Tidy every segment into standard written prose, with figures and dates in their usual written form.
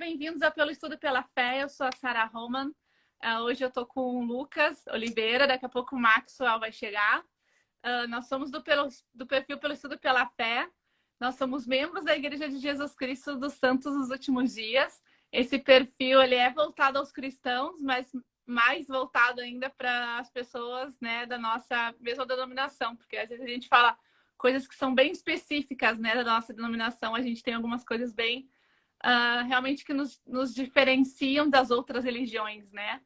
bem-vindos ao Pelo Estudo Pela Fé. Eu sou a Sarah Roman. Hoje eu estou com o Lucas Oliveira, daqui a pouco o Maxwell vai chegar. Nós somos do perfil Pelo Estudo Pela Fé. Nós somos membros da Igreja de Jesus Cristo dos Santos dos Últimos Dias. Esse perfil ele é voltado aos cristãos, mas mais voltado ainda para as pessoas, né, da nossa mesma denominação, porque às vezes a gente fala coisas que são bem específicas, né, da nossa denominação. A gente tem algumas coisas bem realmente que nos diferenciam das outras religiões, né?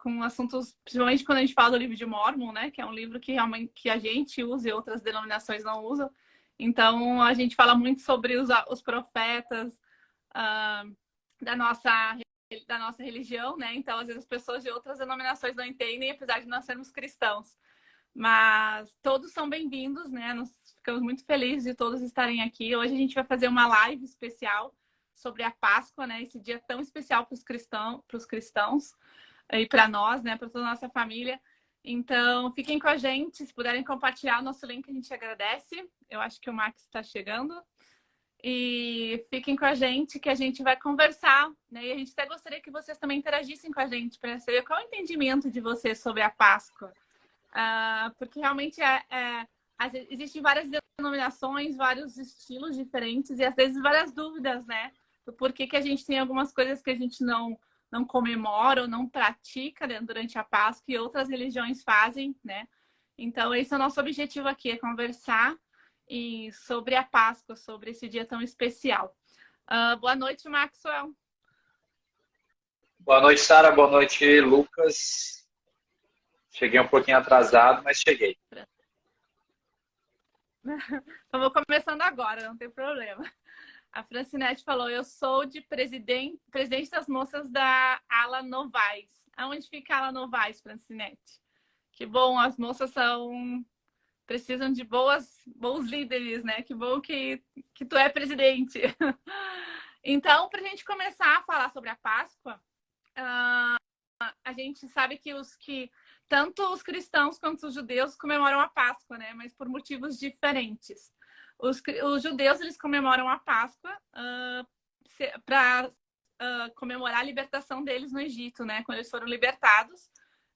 Com assuntos, principalmente quando a gente fala do livro de Mórmon, né? Que é um livro que realmente que a gente usa e outras denominações não usam. Então, a gente fala muito sobre os profetas da nossa religião, né? Então, às vezes, as pessoas de outras denominações não entendem, apesar de nós sermos cristãos. Mas todos são bem-vindos, né? Nós ficamos muito felizes de todos estarem aqui. Hoje a gente vai fazer uma live especial sobre a Páscoa, né? Esse dia tão especial para os cristãos e para nós, né? Para toda a nossa família. Então, fiquem com a gente. Se puderem compartilhar o nosso link, a gente agradece. Eu acho que o Max está chegando. E fiquem com a gente, que a gente vai conversar, né? E a gente até gostaria que vocês também interagissem com a gente para saber qual é o entendimento de vocês sobre a Páscoa. Porque realmente existem várias denominações, vários estilos diferentes e às vezes várias dúvidas, né? Do porquê que a gente tem algumas coisas que a gente não comemora ou não pratica, né, durante a Páscoa e outras religiões fazem, né? Então, esse é o nosso objetivo aqui, é conversar sobre a Páscoa, sobre esse dia tão especial. Boa noite, Maxwell. Boa noite, Sara. Boa noite, Lucas. Cheguei um pouquinho atrasado, mas cheguei. Então, vou começando agora, não tem problema. A Francinete falou, eu sou de presidente das moças da Ala Novais. Aonde fica a Ala Novais, Francinete? Que bom, as moças precisam de bons líderes, né? Que bom que tu é presidente. Então, para a gente começar a falar sobre a Páscoa, a gente sabe que tanto os cristãos quanto os judeus comemoram a Páscoa, né? Mas por motivos diferentes. Os judeus, eles comemoram a Páscoa para comemorar a libertação deles no Egito, né? Quando eles foram libertados.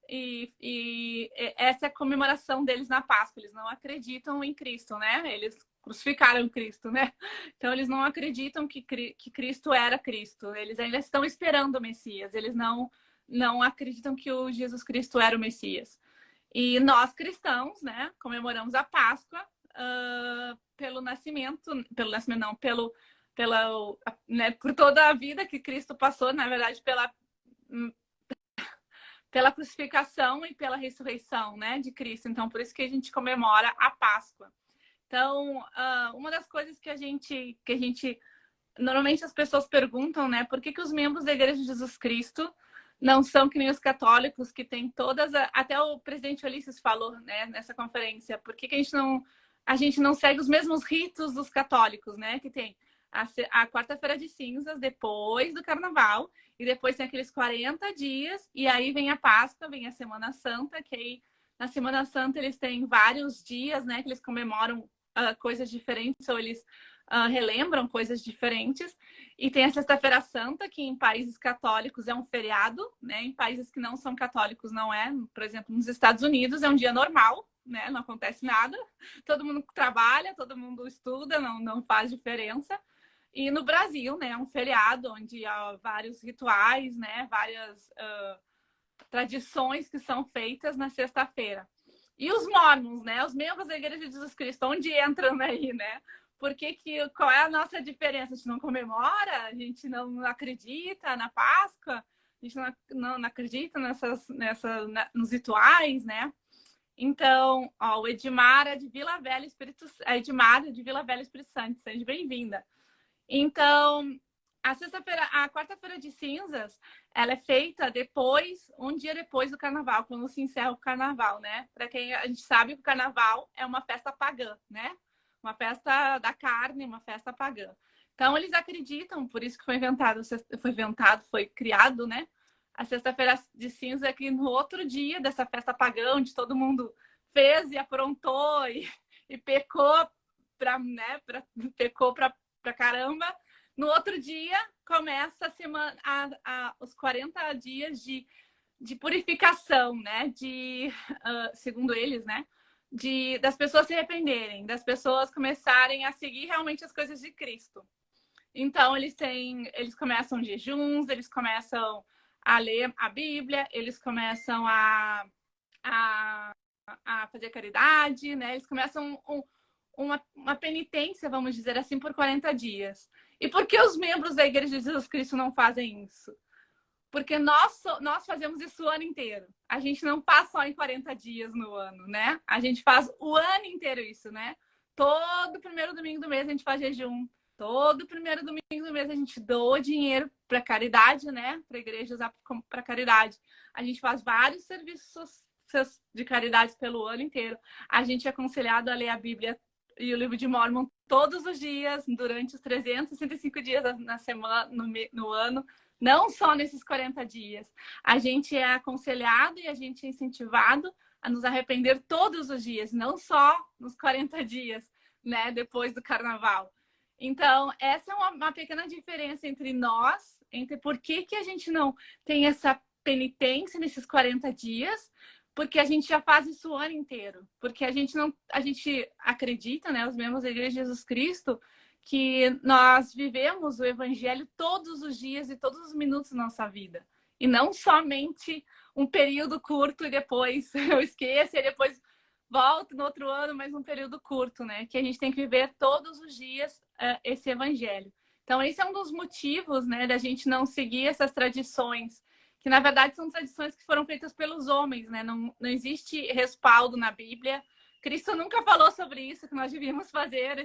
E essa é a comemoração deles na Páscoa. Eles não acreditam em Cristo, né? Eles crucificaram Cristo, né? Então, eles não acreditam que Cristo era Cristo. Eles ainda estão esperando o Messias. Eles não acreditam que o Jesus Cristo era o Messias. E nós, cristãos, né? Comemoramos a Páscoa pelo nascimento não, né, por toda a vida que Cristo passou, na verdade, pela crucificação e pela ressurreição, né, de Cristo. Então, por isso que a gente comemora a Páscoa. Então, uma das coisas que a gente normalmente as pessoas perguntam, né, por que os membros da Igreja de Jesus Cristo não são que nem os católicos, que tem até o presidente Ulisses falou, né, nessa conferência, por que a gente não segue os mesmos ritos dos católicos, né, que tem a quarta-feira de cinzas, depois do carnaval, e depois tem aqueles 40 dias, e aí vem a Páscoa, vem a Semana Santa, que aí na Semana Santa eles têm vários dias, né, que eles comemoram coisas diferentes, ou eles relembram coisas diferentes. E tem a Sexta-feira Santa, que em países católicos é um feriado, né, em países que não são católicos não é. Por exemplo, nos Estados Unidos é um dia normal, né, não acontece nada, todo mundo trabalha, todo mundo estuda, não faz diferença. E no Brasil, né, é um feriado onde há vários rituais, né, várias tradições que são feitas na sexta-feira. E os mórmons, né, os membros da Igreja de Jesus Cristo, onde entram aí, né? Qual é a nossa diferença? A gente não comemora, a gente não acredita na Páscoa, a gente não acredita nos rituais, né? Então, o Edmar é de Vila Velha, Espírito Santo, seja bem-vinda. Então, a quarta-feira de cinzas, ela é feita um dia depois do carnaval, quando se encerra o carnaval, né? Para quem a gente sabe que o carnaval é uma festa pagã, né? Uma festa da carne, uma festa pagã. Então, eles acreditam, por isso que foi criado, né? A sexta-feira de cinza é que no outro dia dessa festa pagã, onde todo mundo fez e aprontou e pecou pra caramba, No outro dia, começa a semana, os 40 dias de purificação, né? Segundo eles, né? Das pessoas se arrependerem, das pessoas começarem a seguir realmente as coisas de Cristo. Então, eles começam jejuns, eles começam a ler a Bíblia, eles começam a fazer caridade, né? Eles começam uma penitência, vamos dizer assim, por 40 dias. E por que os membros da Igreja de Jesus Cristo não fazem isso? Porque nós fazemos isso o ano inteiro. A gente não faz só em 40 dias no ano, né? A gente faz o ano inteiro isso, né? Todo primeiro domingo do mês a gente faz jejum. Todo primeiro domingo do mês a gente doa dinheiro para caridade, né? Para a igreja usar para caridade. A gente faz vários serviços de caridade pelo ano inteiro. A gente é aconselhado a ler a Bíblia e o livro de Mórmon todos os dias, durante os 365 dias na semana, no ano, não só nesses 40 dias. A gente é aconselhado e a gente é incentivado a nos arrepender todos os dias, não só nos 40 dias, né, depois do carnaval. Então, essa é uma pequena diferença entre nós, entre por que a gente não tem essa penitência nesses 40 dias, porque a gente já faz isso o ano inteiro. Porque a gente acredita, né, os membros da Igreja de Jesus Cristo, que nós vivemos o Evangelho todos os dias e todos os minutos da nossa vida. E não somente um período curto e depois eu esqueço e depois volto no outro ano, mas um período curto, né? Que a gente tem que viver todos os dias esse Evangelho. Então, esse é um dos motivos, né, da gente não seguir essas tradições, que na verdade são tradições que foram feitas pelos homens, né? Não existe respaldo na Bíblia. Cristo nunca falou sobre isso, que nós devíamos fazer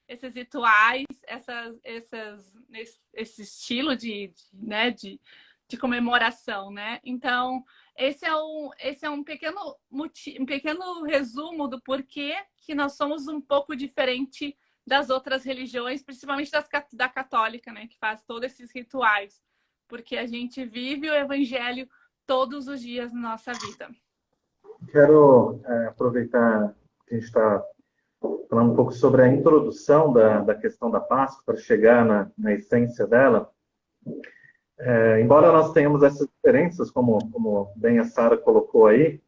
esses rituais, esse estilo de comemoração, né? Então, esse é um pequeno resumo do porquê que nós somos um pouco diferente das outras religiões, principalmente da católica, né? Que faz todos esses rituais, porque a gente vive o Evangelho todos os dias na nossa vida. Quero aproveitar que a gente está falando um pouco sobre a introdução da questão da Páscoa, para chegar na essência dela. Embora nós tenhamos essas diferenças, como bem a Sara colocou aí,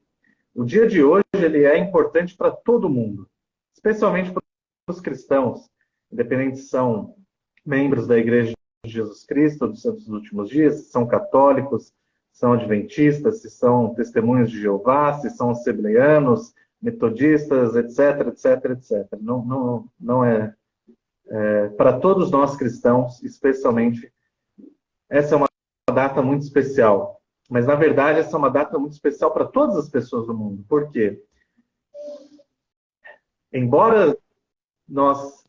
o dia de hoje ele é importante para todo mundo, especialmente para os cristãos, independente se são membros da Igreja de Jesus Cristo dos Santos dos Últimos Dias, se são católicos, se são adventistas, se são testemunhos de Jeová, se são assembleanos, metodistas, etc, etc, etc. Não é para todos nós cristãos, especialmente. Essa é uma data muito especial. Mas, na verdade, essa é uma data muito especial para todas as pessoas do mundo. Por quê? Embora nós,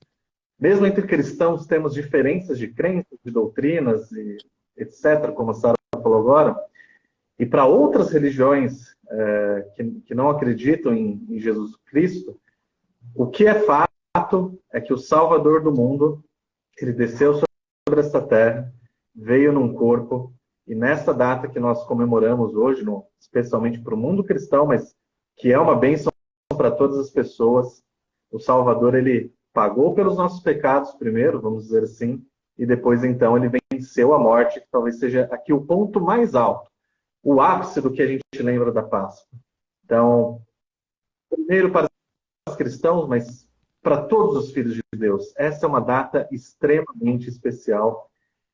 mesmo entre cristãos, temos diferenças de crenças, de doutrinas, e etc., como a Sara falou agora, e para outras religiões que não acreditam em Jesus Cristo, o que é fato é que o Salvador do mundo, ele desceu sobre essa terra, veio num corpo, e nessa data que nós comemoramos hoje, especialmente para o mundo cristão, mas que é uma bênção para todas as pessoas, o Salvador, ele pagou pelos nossos pecados primeiro, vamos dizer assim, e depois, então, ele venceu a morte, que talvez seja aqui o ponto mais alto, o ápice do que a gente lembra da Páscoa. Então, primeiro para os cristãos, mas para todos os filhos de Deus, essa é uma data extremamente especial,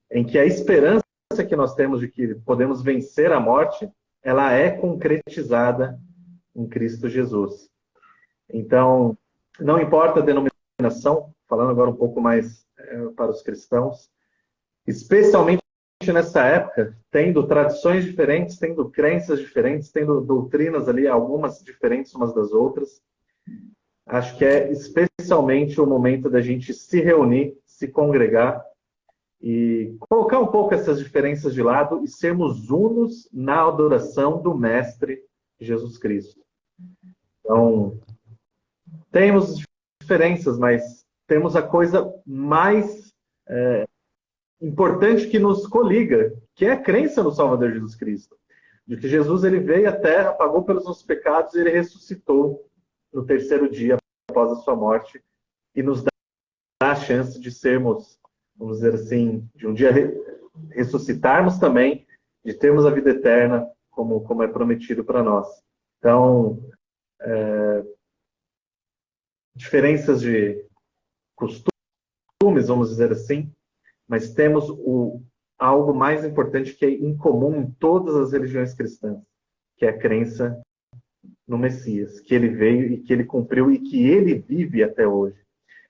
em que a esperança que nós temos de que podemos vencer a morte, ela é concretizada em Cristo Jesus. Então, não importa a denominação, falando agora um pouco mais para os cristãos, especialmente nessa época, tendo tradições diferentes, tendo crenças diferentes, tendo doutrinas ali, algumas diferentes umas das outras, acho que é especialmente o momento da gente se reunir, se congregar e colocar um pouco essas diferenças de lado e sermos unos na adoração do Mestre Jesus Cristo. Então, temos diferenças, mas temos a coisa mais importante que nos coliga, que é a crença no Salvador Jesus Cristo. De que Jesus ele veio à Terra, pagou pelos nossos pecados e ele ressuscitou no terceiro dia após a sua morte e nos dá a chance de sermos vamos dizer assim, de um dia ressuscitarmos também, de termos a vida eterna, como é prometido para nós. Então, diferenças de costumes, vamos dizer assim, mas temos algo mais importante que é em comum em todas as religiões cristãs, que é a crença no Messias, que ele veio e que ele cumpriu e que ele vive até hoje.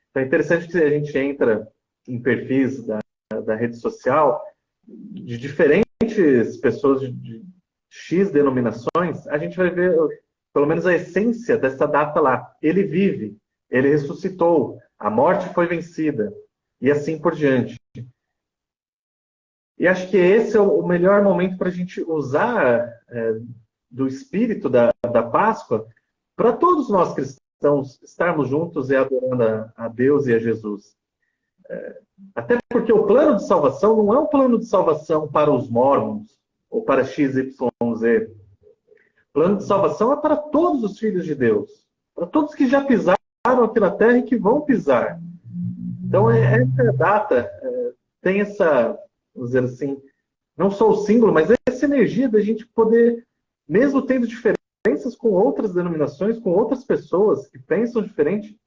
Então é interessante que a gente entra em perfis da rede social de diferentes pessoas de X denominações, a gente vai ver pelo menos a essência dessa data lá. Ele vive, ele ressuscitou, a morte foi vencida, e assim por diante. E acho que esse é o melhor momento para a gente usar do espírito da Páscoa para todos nós cristãos estarmos juntos e adorando a Deus e a Jesus. Até porque o plano de salvação não é um plano de salvação para os mormons ou para XYZ. O plano de salvação é para todos os filhos de Deus, para todos que já pisaram aqui na terra e que vão pisar. Então, essa data tem essa, vamos dizer assim, não só o símbolo, mas essa energia da gente poder, mesmo tendo diferenças com outras denominações, com outras pessoas que pensam diferente,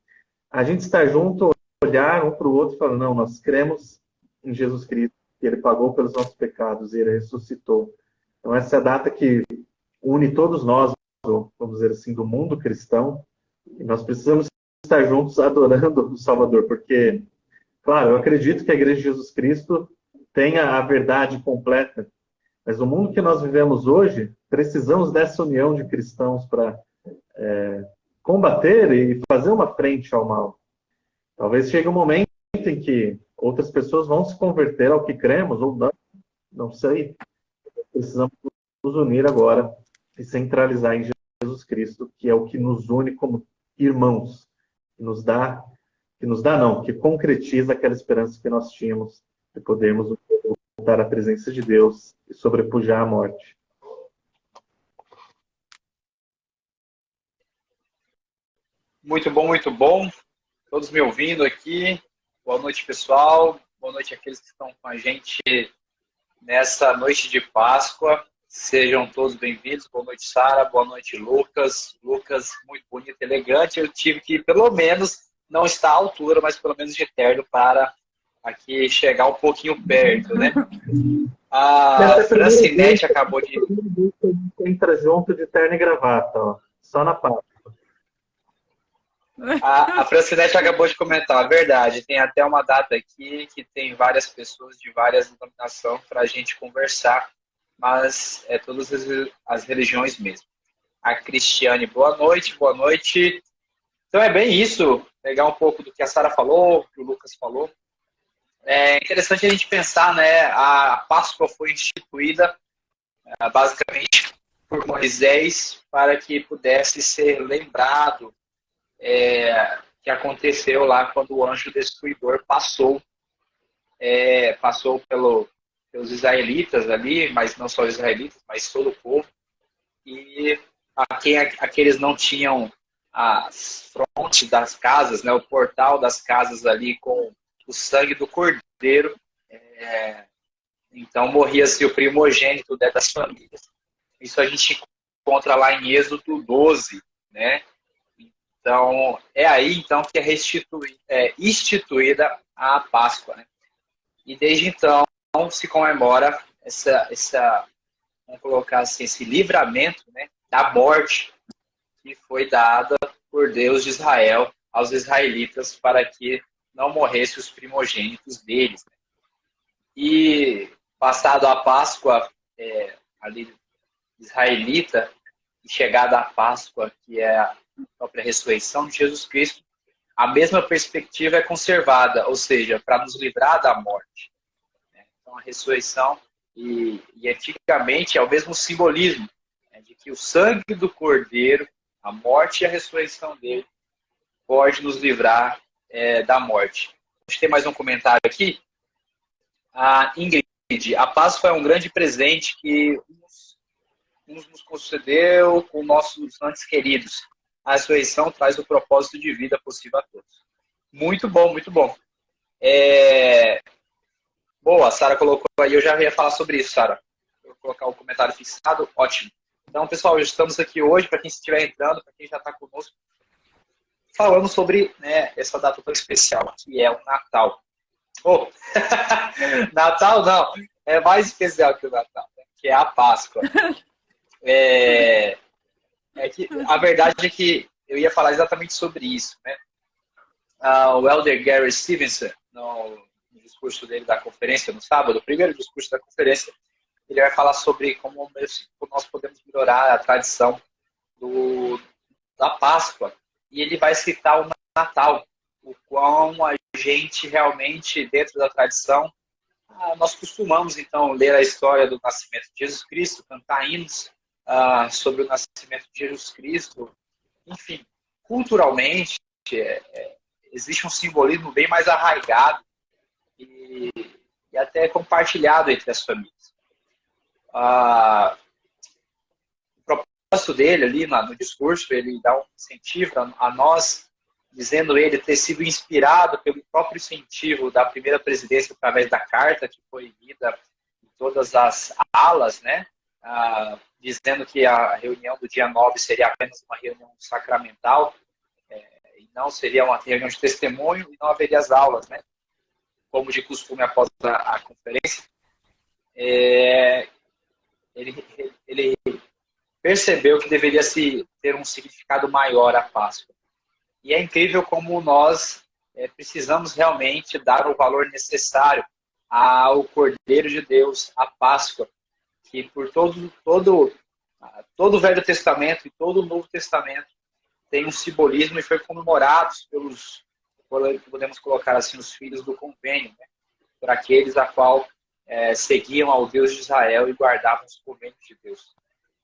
a gente estar junto, olhar um para o outro e falar, não, nós cremos em Jesus Cristo, que Ele pagou pelos nossos pecados e Ele ressuscitou. Então, essa é a data que une todos nós, vamos dizer assim, do mundo cristão, e nós precisamos estar juntos adorando o Salvador, porque, claro, eu acredito que a Igreja de Jesus Cristo tenha a verdade completa, mas no mundo que nós vivemos hoje, precisamos dessa união de cristãos para combater e fazer uma frente ao mal. Talvez chegue um momento em que outras pessoas vão se converter ao que cremos, ou não sei. Precisamos nos unir agora e centralizar em Jesus Cristo, que é o que nos une como irmãos, que concretiza aquela esperança que nós tínhamos de podermos voltar à presença de Deus e sobrepujar a morte. Muito bom, muito bom. Todos me ouvindo aqui. Boa noite, pessoal. Boa noite àqueles que estão com a gente nessa noite de Páscoa. Sejam todos bem-vindos. Boa noite, Sara. Boa noite, Lucas. Lucas, muito bonito, elegante. Eu tive que, pelo menos, não estar à altura, mas pelo menos de terno para aqui chegar um pouquinho perto, né? A Francinete acabou de... Entra junto de terno e gravata, ó. Só na Páscoa. A Francinete acabou de comentar, a verdade, tem até uma data aqui que tem várias pessoas de várias denominações para a gente conversar, mas é todas as religiões mesmo. A Cristiane, boa noite, boa noite. Então é bem isso, pegar um pouco do que a Sara falou, que o Lucas falou. É interessante a gente pensar, né, a Páscoa foi instituída basicamente por Moisés para que pudesse ser lembrado que aconteceu lá quando o anjo destruidor passou pelos israelitas ali, mas não só os israelitas, mas todo o povo, e aqueles não tinham as frontes das casas, né, o portal das casas ali com o sangue do cordeiro, então morria-se o primogênito das famílias. Isso a gente encontra lá em Êxodo 12, né? Então, é aí então que é instituída a Páscoa, né? E desde então se comemora vamos colocar assim, esse livramento, né, da morte que foi dada por Deus de Israel aos israelitas para que não morressem os primogênitos deles, né? E passado a Páscoa ali israelita, e chegada a Páscoa, que é a própria ressurreição de Jesus Cristo, a mesma perspectiva é conservada, ou seja, para nos livrar da morte. Então, a ressurreição, e antigamente é o mesmo simbolismo, né, de que o sangue do Cordeiro, a morte e a ressurreição dele, pode nos livrar da morte. A gente tem mais um comentário aqui. A Ingrid, a Páscoa é um grande presente que nos concedeu com nossos antes queridos. A ressurreição traz o propósito de vida possível a todos. Muito bom, muito bom. Boa, a Sara colocou aí, eu já ia falar sobre isso, Sara. Vou colocar o comentário fixado, ótimo. Então, pessoal, estamos aqui hoje, para quem estiver entrando, para quem já está conosco, falando sobre, né, essa data tão especial, que é o Natal. Oh. Natal não, é mais especial que o Natal, né? Que é a Páscoa. Que a verdade é que eu ia falar exatamente sobre isso, né? O Elder Gary Stevenson, no discurso dele da conferência no sábado, o primeiro discurso da conferência, ele vai falar sobre como nós podemos melhorar a tradição da Páscoa. E ele vai citar o Natal, o quão a gente realmente, dentro da tradição, nós costumamos, então, ler a história do nascimento de Jesus Cristo, cantar hinos sobre o nascimento de Jesus Cristo. Enfim, culturalmente, existe um simbolismo bem mais arraigado e até compartilhado entre as famílias. O propósito dele ali no discurso, ele dá um incentivo a nós, dizendo ele ter sido inspirado pelo próprio incentivo da primeira presidência através da carta que foi lida em todas as alas, né? Dizendo que a reunião do dia 9 seria apenas uma reunião sacramental, e não seria uma reunião de testemunho, e não haveria as aulas, né? Como de costume após a conferência. Ele percebeu que deveria ter um significado maior a Páscoa. E é incrível como nós precisamos realmente dar o valor necessário ao Cordeiro de Deus, à Páscoa, que por todo o Velho Testamento e todo o Novo Testamento tem um simbolismo e foi comemorado pelos, podemos colocar assim, os filhos do convênio, né? Por aqueles a qual seguiam ao Deus de Israel e guardavam os convênios de Deus.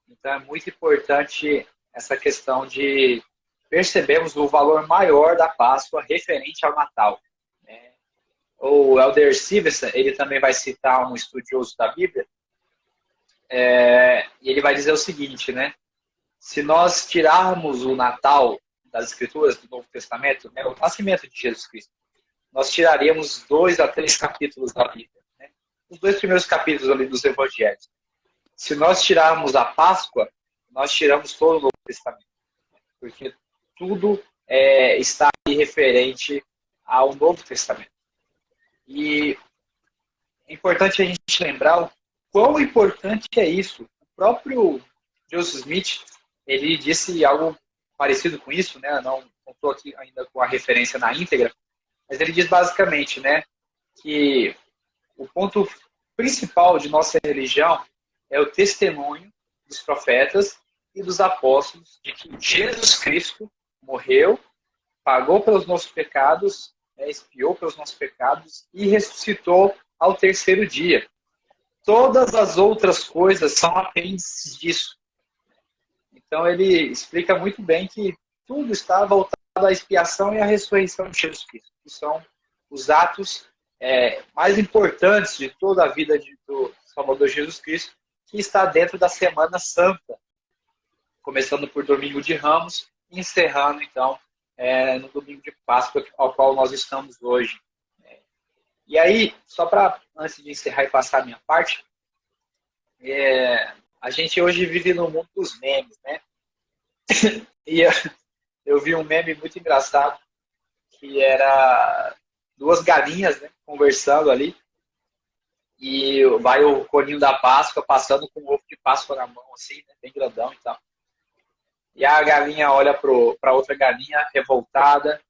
Então é muito importante essa questão de percebermos o valor maior da Páscoa referente ao Natal, né? O Elder Stevenson, ele também vai citar um estudioso da Bíblia, e ele vai dizer o seguinte, né? Se nós tirarmos o Natal das Escrituras do Novo Testamento, né, o nascimento de Jesus Cristo, nós tiraríamos 2 a 3 capítulos da Bíblia, né? Os 2 primeiros capítulos ali dos Evangelhos. Se nós tirarmos a Páscoa, nós tiramos todo o Novo Testamento, porque tudo está aí referente ao Novo Testamento. E é importante a gente lembrar o quão importante é isso. O próprio Joseph Smith, ele disse algo parecido com isso, né? Não estou aqui ainda com a referência na íntegra, mas ele diz basicamente, né, que o ponto principal de nossa religião é o testemunho dos profetas e dos apóstolos de que Jesus Cristo morreu, pagou pelos nossos pecados, expiou pelos nossos pecados e ressuscitou ao 3º dia. Todas as outras coisas são apêndices disso. Então ele explica muito bem que tudo está voltado à expiação e à ressurreição de Jesus Cristo, que são os atos mais importantes de toda a vida do Salvador Jesus Cristo, que está dentro da Semana Santa, começando por Domingo de Ramos, e encerrando, então, no Domingo de Páscoa, ao qual nós estamos hoje. E aí, só para, antes de encerrar e passar a minha parte, a gente hoje vive no mundo dos memes, né? E eu vi um meme muito engraçado, que era 2 galinhas, né, conversando ali, e vai o coninho da Páscoa passando com o ovo de Páscoa na mão, assim, né, bem grandão e tal. E a galinha olha para outra galinha revoltada,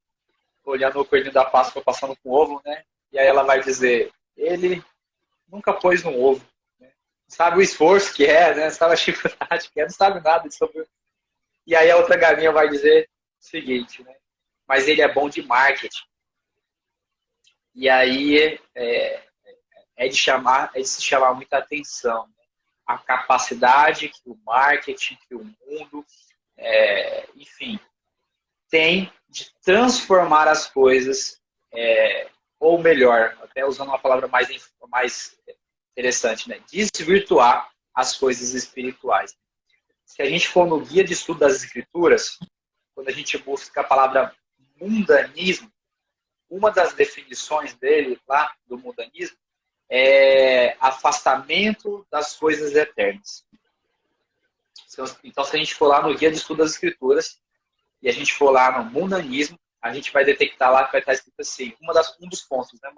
olhando o coelhinho da Páscoa passando com o ovo, né? E aí ela vai dizer, ele nunca pôs no ovo, né? Não sabe o esforço que é, né? Não sabe a dificuldade que é, não sabe nada sobre. E aí a outra galinha vai dizer o seguinte, né? Mas ele é bom de marketing. E aí é de se chamar muita atenção, né? A capacidade que o marketing, que o mundo, enfim, tem de transformar as coisas, ou melhor, até usando uma palavra mais interessante, né? Desvirtuar as coisas espirituais. Se a gente for no guia de estudo das Escrituras, quando a gente busca a palavra mundanismo, uma das definições dele lá, do mundanismo, é afastamento das coisas eternas. Então, se a gente for lá no Guia de Estudo das Escrituras e a gente for lá no mundanismo, a gente vai detectar lá que vai estar escrito assim, um dos pontos, né,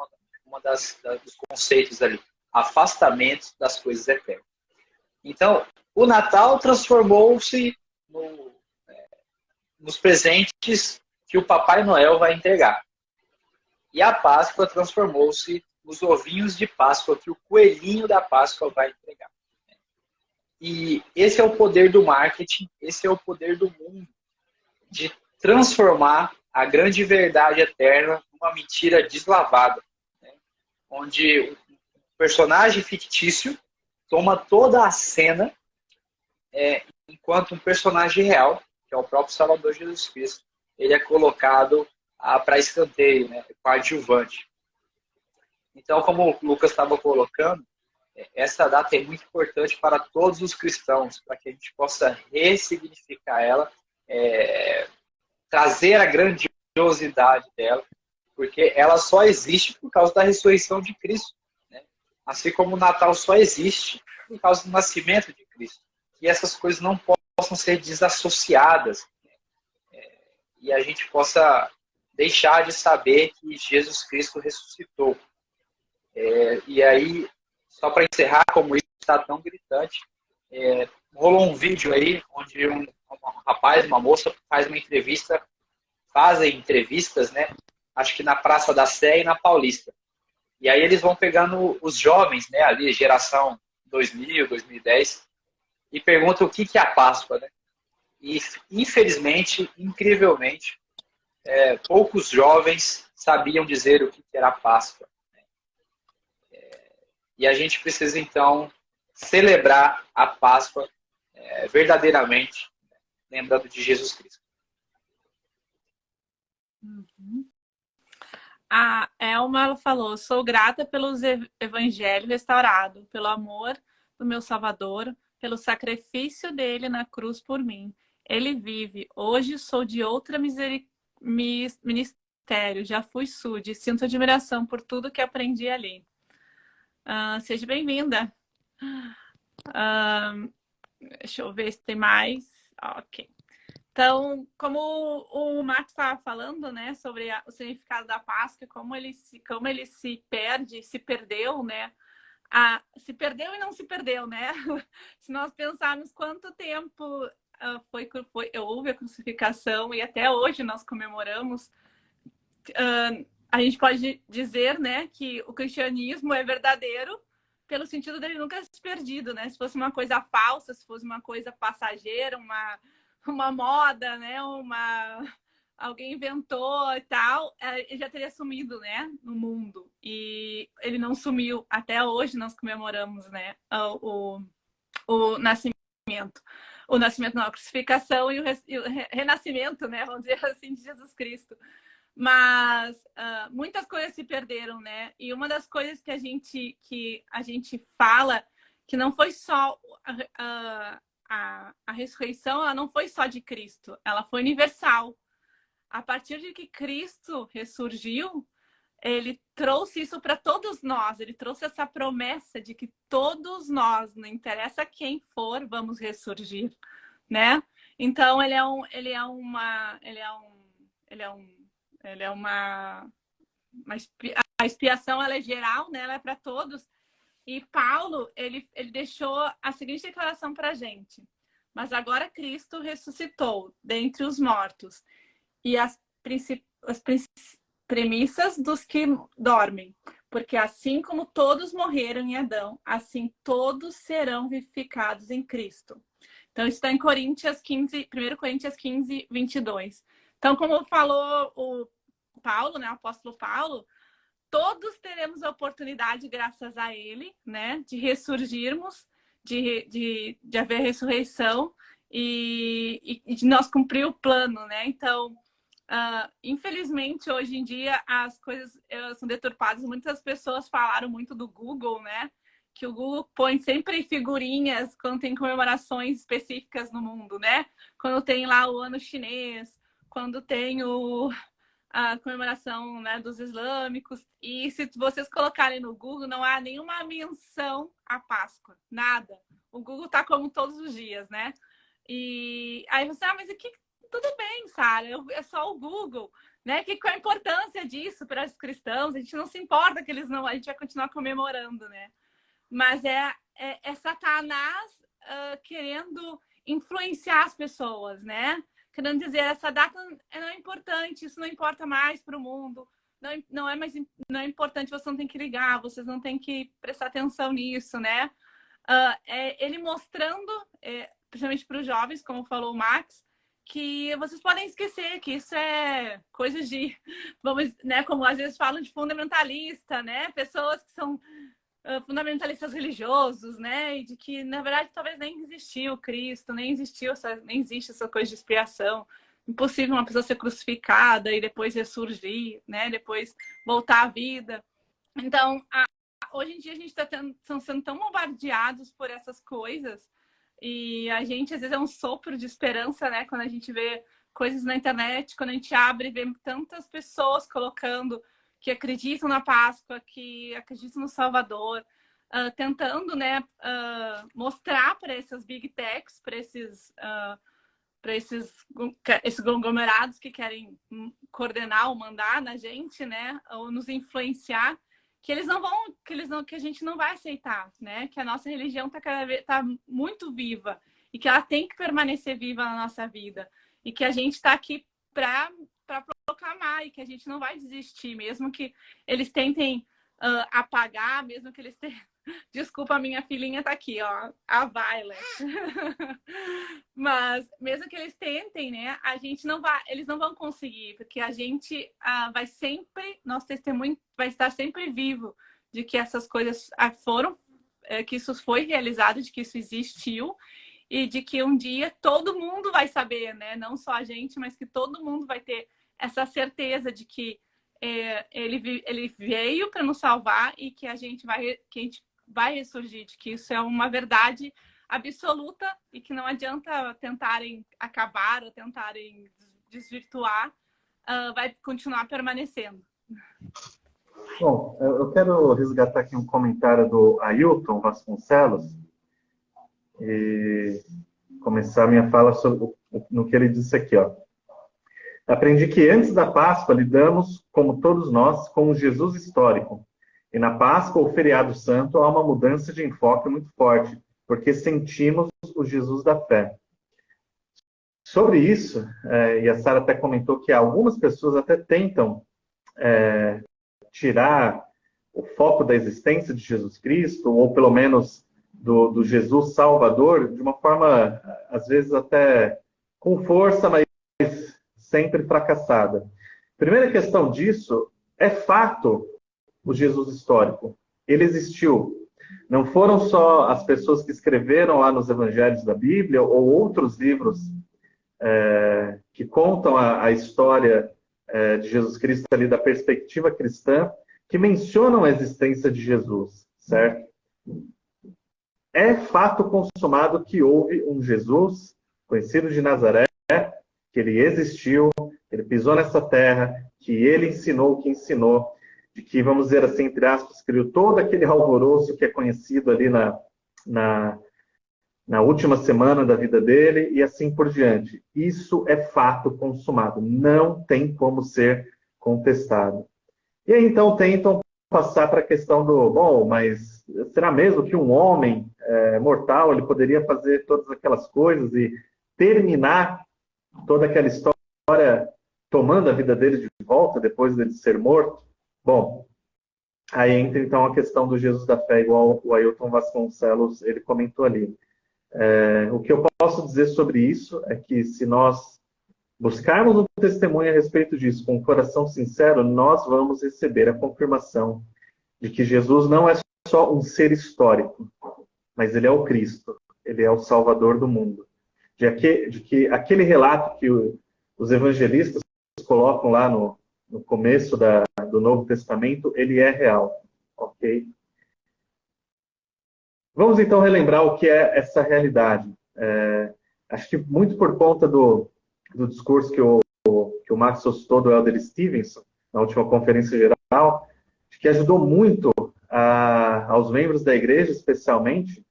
dos conceitos ali, afastamento das coisas eternas. Então, o Natal transformou-se nos presentes que o Papai Noel vai entregar. E a Páscoa transformou-se nos ovinhos de Páscoa que o coelhinho da Páscoa vai entregar. E esse é o poder do marketing, esse é o poder do mundo, de transformar a grande verdade eterna numa mentira deslavada, né? Onde um personagem fictício toma toda a cena, enquanto um personagem real, que é o próprio Salvador Jesus Cristo, ele é colocado para escanteio, né? Coadjuvante. Então, como o Lucas estava colocando, essa data é muito importante para todos os cristãos, para que a gente possa ressignificar ela, trazer a grandiosidade dela, porque ela só existe por causa da ressurreição de Cristo, né? Assim como o Natal só existe por causa do nascimento de Cristo. Que essas coisas não possam ser desassociadas, e a gente possa deixar de saber que Jesus Cristo ressuscitou. E aí, só para encerrar, como isso está tão gritante, rolou um vídeo aí onde um rapaz, uma moça faz uma entrevista, fazem entrevistas, né? Acho que na Praça da Sé e na Paulista. E aí eles vão pegando os jovens, né? Ali, geração 2000, 2010, e perguntam o que é a Páscoa, né? E, infelizmente, incrivelmente, poucos jovens sabiam dizer o que era a Páscoa. E a gente precisa, então, celebrar a Páscoa verdadeiramente, lembrando de Jesus Cristo. Uhum. A Elma, ela falou, sou grata pelo evangelho restaurado, pelo amor do meu Salvador, pelo sacrifício dele na cruz por mim. Ele vive. Hoje sou de outra ministério, já fui SUD, sinto admiração por tudo que aprendi ali. Seja bem-vinda. Deixa eu ver se tem mais. Ok. Então, como o Marcos estava falando, né, sobre o significado da Páscoa, como ele se perde, se perdeu, né? Se perdeu e não se perdeu, né? Se nós pensarmos quanto tempo houve a crucificação e até hoje nós comemoramos, a gente pode dizer, né, que o cristianismo é verdadeiro pelo sentido dele nunca se perdido, né? Se fosse uma coisa falsa, se fosse uma coisa passageira, uma moda, né? Alguém inventou e tal, ele já teria sumido, né? No mundo. E ele não sumiu. Até hoje nós comemoramos, né? O nascimento. O nascimento não, a crucificação e o renascimento, né? Vamos dizer assim, de Jesus Cristo. Mas muitas coisas se perderam, né? E uma das coisas que a gente fala, que não foi só a ressurreição, ela não foi só de Cristo, ela foi universal. A partir de que Cristo ressurgiu, ele trouxe isso para todos nós, ele trouxe essa promessa de que todos nós, não interessa quem for, vamos ressurgir, né? Então a expiação, ela é geral, né? Ela é para todos. E Paulo, ele deixou a seguinte declaração para a gente. Mas agora Cristo ressuscitou dentre os mortos. E as premissas dos que dormem. Porque assim como todos morreram em Adão, assim todos serão vivificados em Cristo. Então, isso está em 1 Coríntios 15, 22. Então, como falou o Paulo, né, o apóstolo Paulo, todos teremos a oportunidade, graças a ele, né, de ressurgirmos, de haver ressurreição e de nós cumprir o plano, né? Então, infelizmente, hoje em dia, as coisas são deturpadas. Muitas pessoas falaram muito do Google, né? Que o Google põe sempre figurinhas quando tem comemorações específicas no mundo, né? Quando tem lá o ano chinês, quando tem a comemoração, né, dos islâmicos. E se vocês colocarem no Google, não há nenhuma menção à Páscoa, nada. O Google tá como todos os dias, né? E aí você, mas aqui tudo bem, Sara, é só o Google, né? Qual a importância disso para os cristãos? A gente não se importa que eles não, a gente vai continuar comemorando, né? Mas é Satanás querendo influenciar as pessoas, né? Querendo dizer, essa data não é importante, isso não importa mais para o mundo, não é importante, você não tem que ligar, vocês não têm que prestar atenção nisso, né? Ele mostrando, principalmente para os jovens, como falou o Max, que vocês podem esquecer que isso é coisas de, vamos, né, como às vezes falam de fundamentalista, né? Pessoas que são fundamentalistas religiosos, né? E de que, na verdade, talvez nem existiu Cristo, nem existe essa coisa de expiação. Impossível uma pessoa ser crucificada e depois ressurgir, né? Depois voltar à vida. Então, hoje em dia a gente está sendo tão bombardeados por essas coisas e a gente, às vezes, é um sopro de esperança, né? Quando a gente vê coisas na internet, quando a gente abre e vê tantas pessoas colocando que acreditam na Páscoa, que acreditam no Salvador, tentando, né, mostrar para essas big techs, para esses conglomerados que querem coordenar ou mandar na gente, né, ou nos influenciar, que eles não vão, que a gente não vai aceitar, né, que a nossa religião tá muito viva e que ela tem que permanecer viva na nossa vida e que a gente está aqui para proclamar e que a gente não vai desistir, mesmo que eles tentem apagar, mesmo que eles tenham... Desculpa, a minha filhinha tá aqui, ó, a Violet. Mas mesmo que eles tentem, né, eles não vão conseguir, porque a gente vai sempre, nosso testemunho vai estar sempre vivo de que essas coisas foram, que isso foi realizado, de que isso existiu e de que um dia todo mundo vai saber, né, não só a gente, mas que todo mundo vai ter essa certeza de que ele veio para nos salvar e que a gente vai ressurgir, de que isso é uma verdade absoluta e que não adianta tentarem acabar ou tentarem desvirtuar, vai continuar permanecendo. Bom, eu quero resgatar aqui um comentário do Ailton Vasconcelos e começar minha fala no que ele disse aqui, ó. Aprendi que antes da Páscoa lidamos, como todos nós, com o Jesus histórico. E na Páscoa, ou feriado santo, há uma mudança de enfoque muito forte, porque sentimos o Jesus da fé. Sobre isso, e a Sara até comentou que algumas pessoas até tentam tirar o foco da existência de Jesus Cristo, ou pelo menos do Jesus Salvador, de uma forma, às vezes até com força, mas sempre fracassada. Primeira questão disso é fato o Jesus histórico. Ele existiu. Não foram só as pessoas que escreveram lá nos evangelhos da Bíblia ou outros livros que contam a história de Jesus Cristo ali da perspectiva cristã que mencionam a existência de Jesus, certo? É fato consumado que houve um Jesus conhecido de Nazaré, que ele existiu, ele pisou nessa terra, que ele ensinou o que ensinou, de que, vamos dizer assim, entre aspas, criou todo aquele alvoroço que é conhecido ali na última semana da vida dele e assim por diante. Isso é fato consumado, não tem como ser contestado. E aí, então, tentam passar para a questão do, bom, mas será mesmo que um homem mortal ele poderia fazer todas aquelas coisas e terminar toda aquela história tomando a vida dele de volta depois dele ser morto? Bom, aí entra então a questão do Jesus da fé, igual o Ailton Vasconcelos ele comentou ali. O que eu posso dizer sobre isso é que se nós buscarmos um testemunho a respeito disso com um coração sincero, nós vamos receber a confirmação de que Jesus não é só um ser histórico, mas ele é o Cristo, ele é o Salvador do mundo. De que aquele relato que os evangelistas colocam lá no começo do Novo Testamento, ele é real, ok? Vamos então relembrar o que é essa realidade. Acho que muito por conta do discurso que o que o Max citou do Elder Stevenson, na última conferência geral, que ajudou muito aos membros da igreja, especialmente,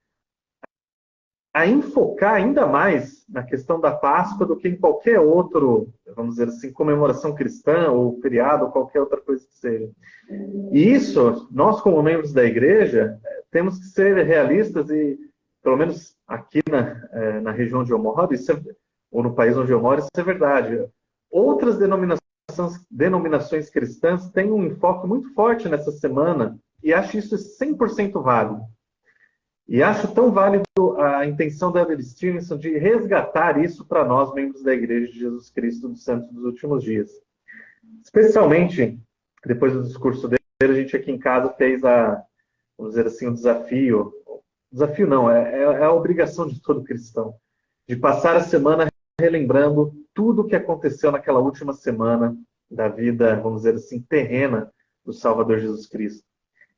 a enfocar ainda mais na questão da Páscoa do que em qualquer outro, vamos dizer assim, comemoração cristã ou feriado ou qualquer outra coisa que seja. E isso, nós como membros da igreja, temos que ser realistas e, pelo menos aqui na região onde eu moro, ou no país onde eu moro, isso é verdade. Outras denominações cristãs têm um enfoque muito forte nessa semana e acho isso 100% válido. E acho tão válido a intenção da Elder Stevenson de resgatar isso para nós, membros da Igreja de Jesus Cristo dos Santos dos Últimos Dias. Especialmente, depois do discurso dele, a gente aqui em casa fez vamos dizer assim, um desafio. Desafio não, é a obrigação de todo cristão. De passar a semana relembrando tudo o que aconteceu naquela última semana da vida, vamos dizer assim, terrena do Salvador Jesus Cristo.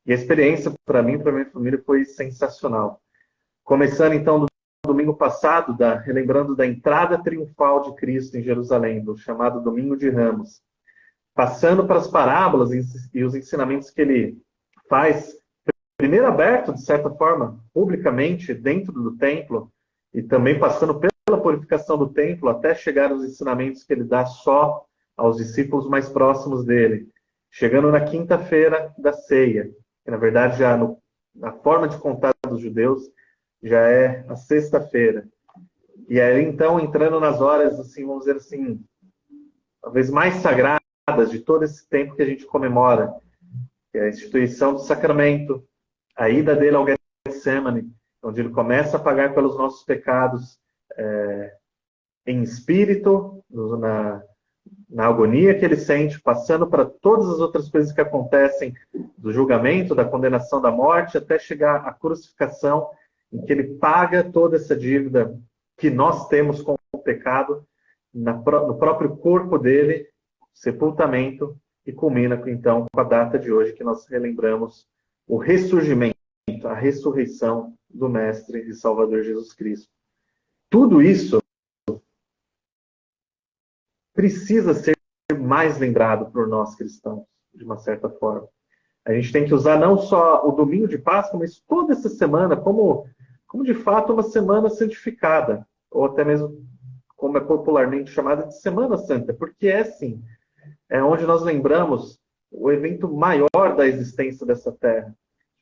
E a experiência, para mim e para minha família, foi sensacional. Começando, então, do domingo passado, relembrando da entrada triunfal de Cristo em Jerusalém, do chamado Domingo de Ramos. Passando para as parábolas e os ensinamentos que ele faz, primeiro aberto, de certa forma, publicamente, dentro do templo, e também passando pela purificação do templo, até chegar aos ensinamentos que ele dá só aos discípulos mais próximos dele. Chegando na quinta-feira da ceia, que na verdade já na forma de contar dos judeus já é a sexta-feira. E aí então entrando nas horas, assim, vamos dizer assim, talvez mais sagradas de todo esse tempo que a gente comemora, que é a instituição do sacramento, a ida dele ao Getsemane, onde ele começa a pagar pelos nossos pecados em espírito, na agonia que ele sente, passando para todas as outras coisas que acontecem, do julgamento, da condenação da morte, até chegar à crucificação, em que ele paga toda essa dívida que nós temos com o pecado, no próprio corpo dele, sepultamento, e culmina, então, com a data de hoje, que nós relembramos o ressurgimento, a ressurreição do Mestre e Salvador Jesus Cristo. Tudo isso precisa ser mais lembrado por nós cristãos, de uma certa forma. A gente tem que usar não só o domingo de Páscoa, mas toda essa semana como de fato uma semana santificada, ou até mesmo como é popularmente chamada de Semana Santa, porque é sim, é onde nós lembramos o evento maior da existência dessa terra,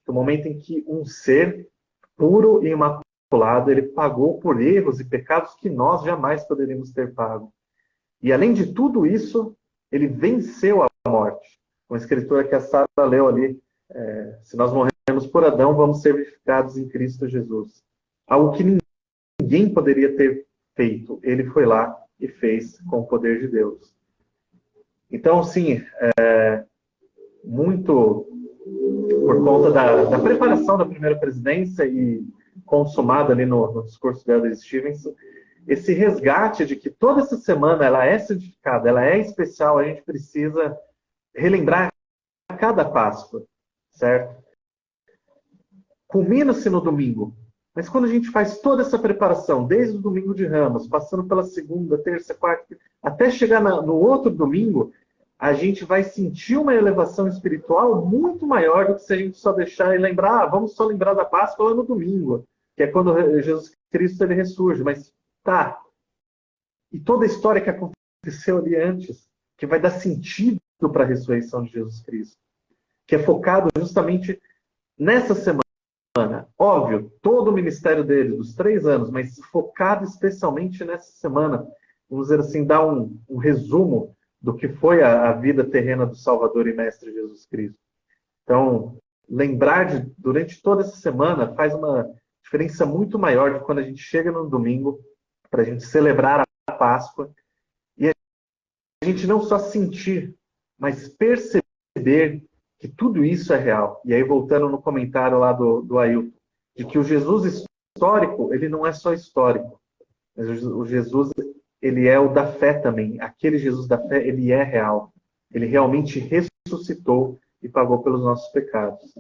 o momento em que um ser puro e imaculado, ele pagou por erros e pecados que nós jamais poderíamos ter pago. E além de tudo isso, ele venceu a morte. Uma escritura que a Sara leu ali, se nós morremos por Adão, vamos ser vivificados em Cristo Jesus. Algo que ninguém poderia ter feito. Ele foi lá e fez com o poder de Deus. Então, sim, muito por conta da preparação da primeira presidência e consumada ali no discurso de Elder Stevenson, esse resgate de que toda essa semana ela é santificada, ela é especial, a gente precisa relembrar a cada Páscoa, certo? Culmina-se no domingo, mas quando a gente faz toda essa preparação, desde o domingo de Ramos, passando pela segunda, terça, quarta, até chegar no outro domingo, a gente vai sentir uma elevação espiritual muito maior do que se a gente só deixar e lembrar, vamos só lembrar da Páscoa lá no domingo, que é quando Jesus Cristo ele ressurge, mas tá. E toda a história que aconteceu ali antes, que vai dar sentido para a ressurreição de Jesus Cristo, que é focado justamente nessa semana. Óbvio, todo o ministério dele, dos 3 anos, mas focado especialmente nessa semana. Vamos dizer assim, dar um resumo do que foi a vida terrena do Salvador e Mestre Jesus Cristo. Então, lembrar durante toda essa semana faz uma diferença muito maior de quando a gente chega no domingo para a gente celebrar a Páscoa e a gente não só sentir, mas perceber que tudo isso é real. E aí, voltando no comentário lá do Ailton, de que o Jesus histórico, ele não é só histórico, mas o Jesus, ele é o da fé também. Aquele Jesus da fé, ele é real. Ele realmente ressuscitou e pagou pelos nossos pecados.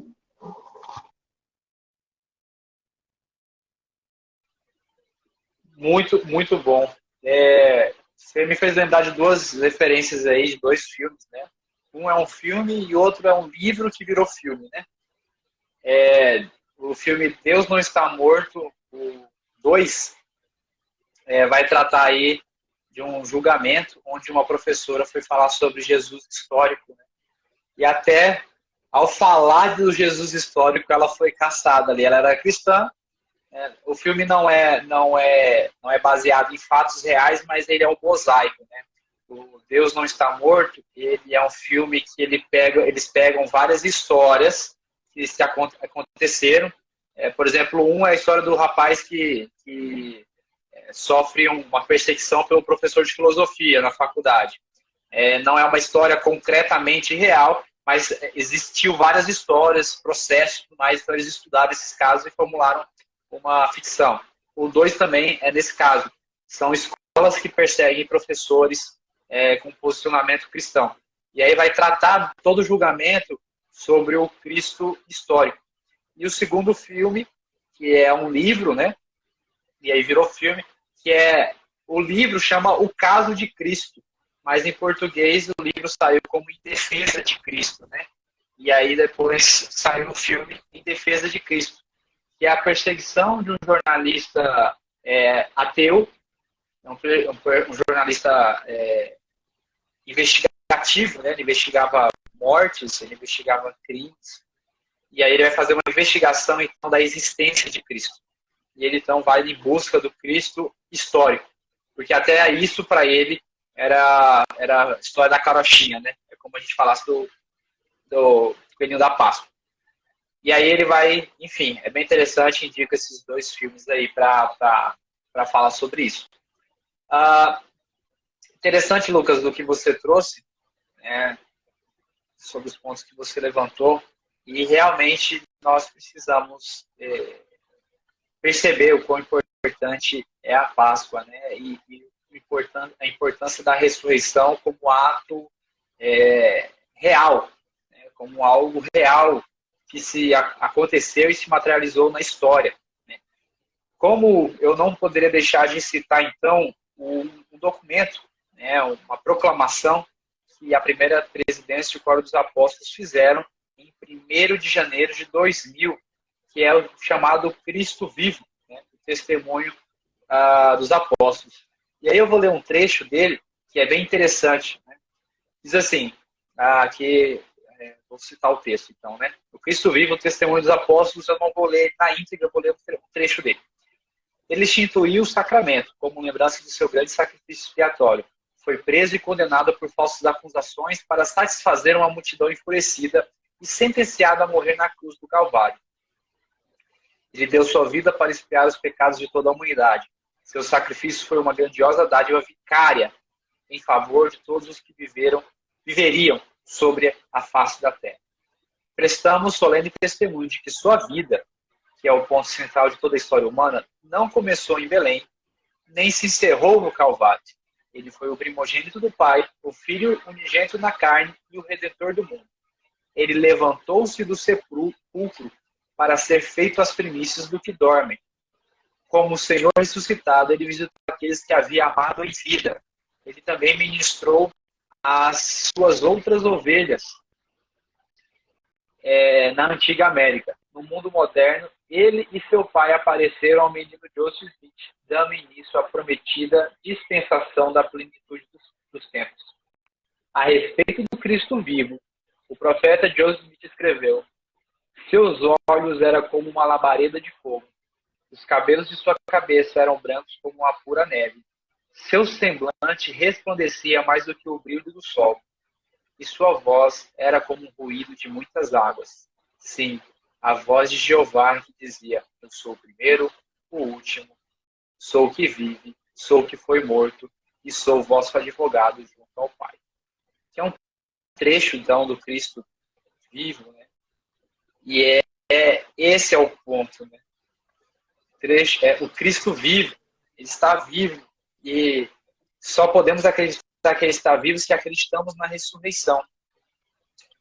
Muito, muito bom. Você me fez lembrar de duas referências aí, de dois filmes, né? Um é um filme e outro é um livro que virou filme, né? O filme Deus Não Está Morto, o 2, vai tratar aí de um julgamento onde uma professora foi falar sobre Jesus histórico, né? E até ao falar do Jesus histórico, ela foi caçada ali. Ela era cristã. O filme não é baseado em fatos reais, mas ele é um mosaico, né? O Deus Não Está Morto, ele é um filme que eles pegam várias histórias que se aconteceram. Por exemplo, é a história do rapaz que sofre uma perseguição pelo professor de filosofia na faculdade. Não é uma história concretamente real, mas existiu várias histórias, processos e tudo mais, então eles estudaram esses casos e formularam uma ficção. O 2 também é nesse caso. São escolas que perseguem professores com posicionamento cristão. E aí vai tratar todo o julgamento sobre o Cristo histórico. E o segundo filme, que é um livro, né? E aí virou filme, que o livro chama O Caso de Cristo, mas em português o livro saiu como Em Defesa de Cristo, né? E aí depois saiu o filme Em Defesa de Cristo, que é a perseguição de um jornalista ateu, um jornalista investigativo, né? Ele investigava mortes, ele investigava crimes, e aí ele vai fazer uma investigação então da existência de Cristo. E ele então vai em busca do Cristo histórico, porque até isso para ele era a história da carochinha, né? É como a gente falasse do Coelhinho da Páscoa. E aí ele vai, enfim, é bem interessante, indico esses dois filmes aí para falar sobre isso. Interessante, Lucas, do que você trouxe, né, sobre os pontos que você levantou, e realmente nós precisamos perceber o quão importante é a Páscoa, né, e a importância da ressurreição como ato real, né, como algo real que aconteceu e se materializou na história, né. Como eu não poderia deixar de citar, então, um documento, né, uma proclamação que a primeira presidência e o Coro dos Apóstolos fizeram em 1º de janeiro de 2000, que é o chamado Cristo Vivo, né, o testemunho dos apóstolos. E aí eu vou ler um trecho dele, que é bem interessante, né? Diz assim, vou citar o texto, então, né? O Cristo Vivo, o testemunho dos apóstolos, eu não vou ler na íntegra, eu vou ler um trecho dele. Ele instituiu o sacramento, como lembrança do seu grande sacrifício expiatório. Foi preso e condenado por falsas acusações para satisfazer uma multidão enfurecida e sentenciado a morrer na cruz do Calvário. Ele deu sua vida para expiar os pecados de toda a humanidade. Seu sacrifício foi uma grandiosa dádiva vicária em favor de todos os que viveriam sobre a face da terra. Prestamos solene testemunho de que sua vida, que é o ponto central de toda a história humana, não começou em Belém, nem se encerrou no Calvário. Ele foi o primogênito do Pai, o Filho unigênito na carne e o Redentor do mundo. Ele levantou-se do sepulcro para ser feito as primícias do que dormem. Como o Senhor ressuscitado, ele visitou aqueles que havia amado em vida. Ele também ministrou as suas outras ovelhas na antiga América. No mundo moderno, ele e seu pai apareceram ao menino Joseph Smith, dando início à prometida dispensação da plenitude dos tempos. A respeito do Cristo vivo, o profeta Joseph Smith escreveu: seus olhos eram como uma labareda de fogo. Os cabelos de sua cabeça eram brancos como uma pura neve. Seu semblante resplandecia mais do que o brilho do sol. E sua voz era como um ruído de muitas águas. Sim, a voz de Jeová que dizia: eu sou o primeiro, o último, sou o que vive, sou o que foi morto, e sou o vosso advogado junto ao Pai. Que é um trecho, então, do Cristo vivo, né? E esse é o ponto, né? O Cristo vivo, ele está vivo, e só podemos acreditar que ele está vivo se acreditamos na ressurreição.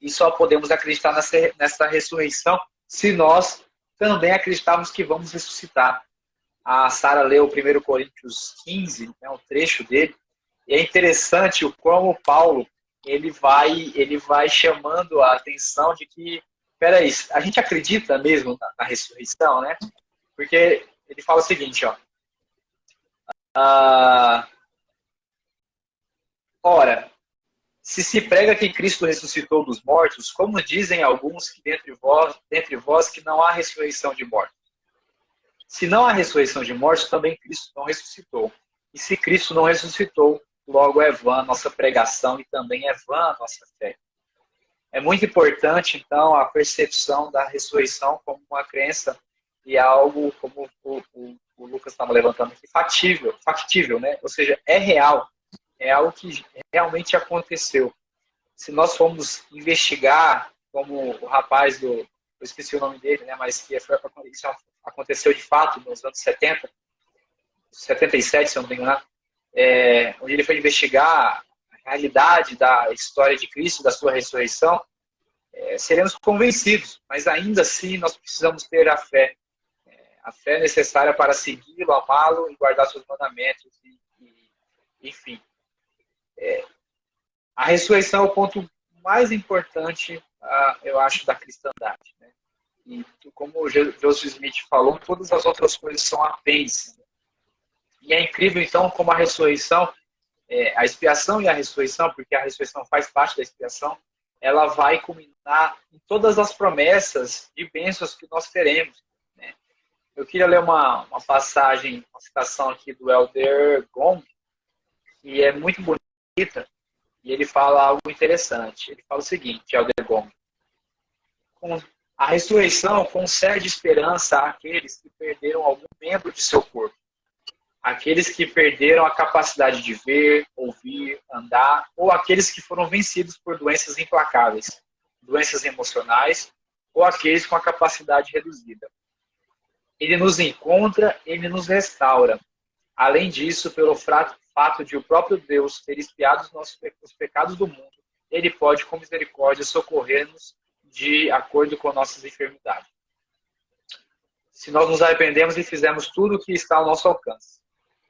E só podemos acreditar nessa ressurreição se nós também acreditarmos que vamos ressuscitar. A Sara leu 1 Coríntios 15, né, um trecho dele, E é interessante o como Paulo ele vai chamando a atenção de que, peraí, a gente acredita mesmo na ressurreição, né? Porque ele fala o seguinte, ó. Ora, se prega que Cristo ressuscitou dos mortos, como dizem alguns que dentre vós que não há ressurreição de mortos? Se não há ressurreição de mortos, também Cristo não ressuscitou. E se Cristo não ressuscitou, logo é vã a nossa pregação e também é vã a nossa fé. É muito importante, então, a percepção da ressurreição como uma crença e algo, como o Lucas estava levantando aqui, factível, né? Ou seja, é real, é algo que realmente aconteceu. Se nós formos investigar, como o rapaz eu esqueci o nome dele, né? Mas que isso aconteceu de fato nos anos 70, 77, se eu não me engano, onde ele foi investigar a realidade da história de Cristo, da sua ressurreição, seremos convencidos, mas ainda assim nós precisamos ter a fé necessária para segui-lo, amá-lo e guardar seus mandamentos, enfim. A ressurreição é o ponto mais importante, eu acho, da cristandade, né? E como o Joseph Smith falou, todas as outras coisas são apêndices. E é incrível, então, como a ressurreição, a expiação e a ressurreição, porque a ressurreição faz parte da expiação, ela vai culminar em todas as promessas de bênçãos que nós teremos, né? Eu queria ler uma passagem, uma citação aqui do Elder Gong, que é muito bonita, e ele fala algo interessante. Ele fala o seguinte, Elder Gong: a ressurreição concede esperança àqueles que perderam algum membro de seu corpo. Aqueles que perderam a capacidade de ver, ouvir, andar, ou aqueles que foram vencidos por doenças implacáveis, doenças emocionais, ou aqueles com a capacidade reduzida. Ele nos encontra, ele nos restaura. Além disso, pelo fato de o próprio Deus ter expiado os pecados do mundo, ele pode, com misericórdia, socorrer-nos de acordo com nossas enfermidades. Se nós nos arrependemos e fizermos tudo o que está ao nosso alcance,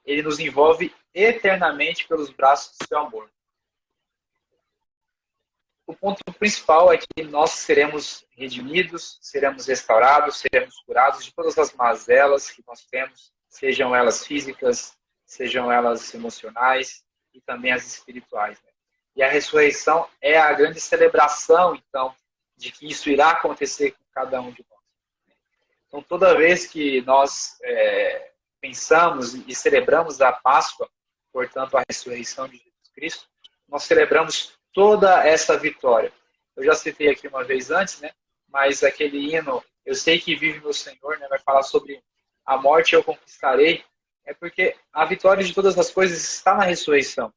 ele nos envolve eternamente pelos braços do seu amor. O ponto principal é que nós seremos redimidos, seremos restaurados, seremos curados de todas as mazelas que nós temos, sejam elas físicas, sejam elas emocionais e também as espirituais, né? E a ressurreição é a grande celebração, então, de que isso irá acontecer com cada um de nós. Então, toda vez que nós pensamos e celebramos a Páscoa, portanto, a ressurreição de Jesus Cristo, nós celebramos toda essa vitória. Eu já citei aqui uma vez antes, né? Mas aquele hino, eu sei que vive meu Senhor, né? Vai falar sobre a morte eu conquistarei, é porque a vitória de todas as coisas está na ressurreição.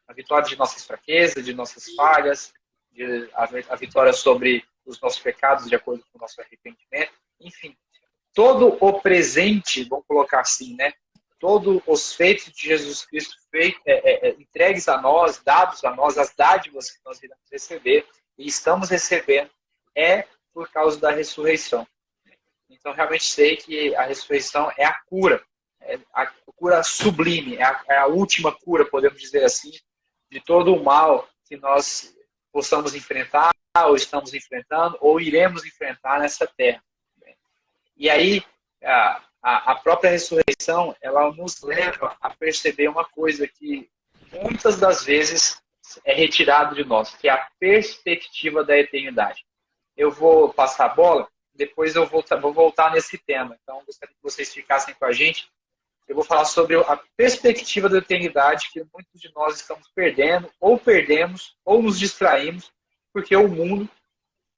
A vitória de nossas fraquezas, de nossas falhas, a vitória sobre os nossos pecados de acordo com o nosso arrependimento, enfim. Todo o presente, vamos colocar assim, né? Todos os feitos de Jesus Cristo entregues a nós, dados a nós, as dádivas que nós iremos receber e estamos recebendo, é por causa da ressurreição. Então, realmente sei que a ressurreição é a cura, a cura sublime, é a última cura, podemos dizer assim, de todo o mal que nós possamos enfrentar, ou estamos enfrentando, ou iremos enfrentar nessa terra. E aí, a própria ressurreição, ela nos leva a perceber uma coisa que muitas das vezes é retirado de nós, que é a perspectiva da eternidade. Eu vou passar a bola, depois eu vou voltar nesse tema. Então, gostaria que vocês ficassem com a gente. Eu vou falar sobre a perspectiva da eternidade que muitos de nós estamos perdendo, ou perdemos, ou nos distraímos, porque o mundo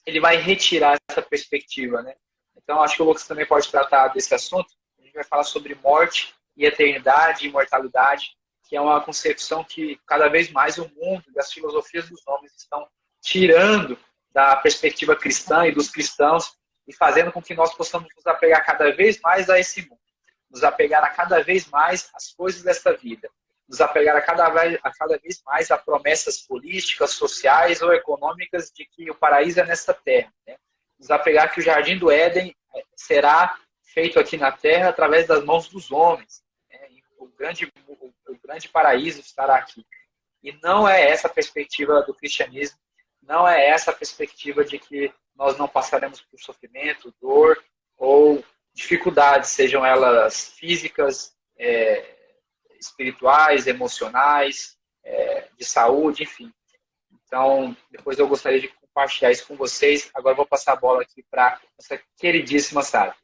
ele vai retirar essa perspectiva, né? Então, acho que o Lucas também pode tratar desse assunto. A gente vai falar sobre morte e eternidade, imortalidade, que é uma concepção que cada vez mais o mundo e as filosofias dos homens estão tirando da perspectiva cristã e dos cristãos e fazendo com que nós possamos nos apegar cada vez mais a esse mundo, nos apegar a cada vez mais às coisas desta vida, nos apegar a cada vez mais a promessas políticas, sociais ou econômicas de que o paraíso é nesta terra, né? Nos apegar que o Jardim do Éden será feito aqui na terra através das mãos dos homens, né? O grande paraíso estará aqui. E não é essa a perspectiva do cristianismo, não é essa a perspectiva de que nós não passaremos por sofrimento, dor ou dificuldades, sejam elas físicas, espirituais, emocionais, de saúde, enfim. Então, depois eu gostaria de compartilhar isso com vocês. Agora eu vou passar a bola aqui para nossa queridíssima Sara.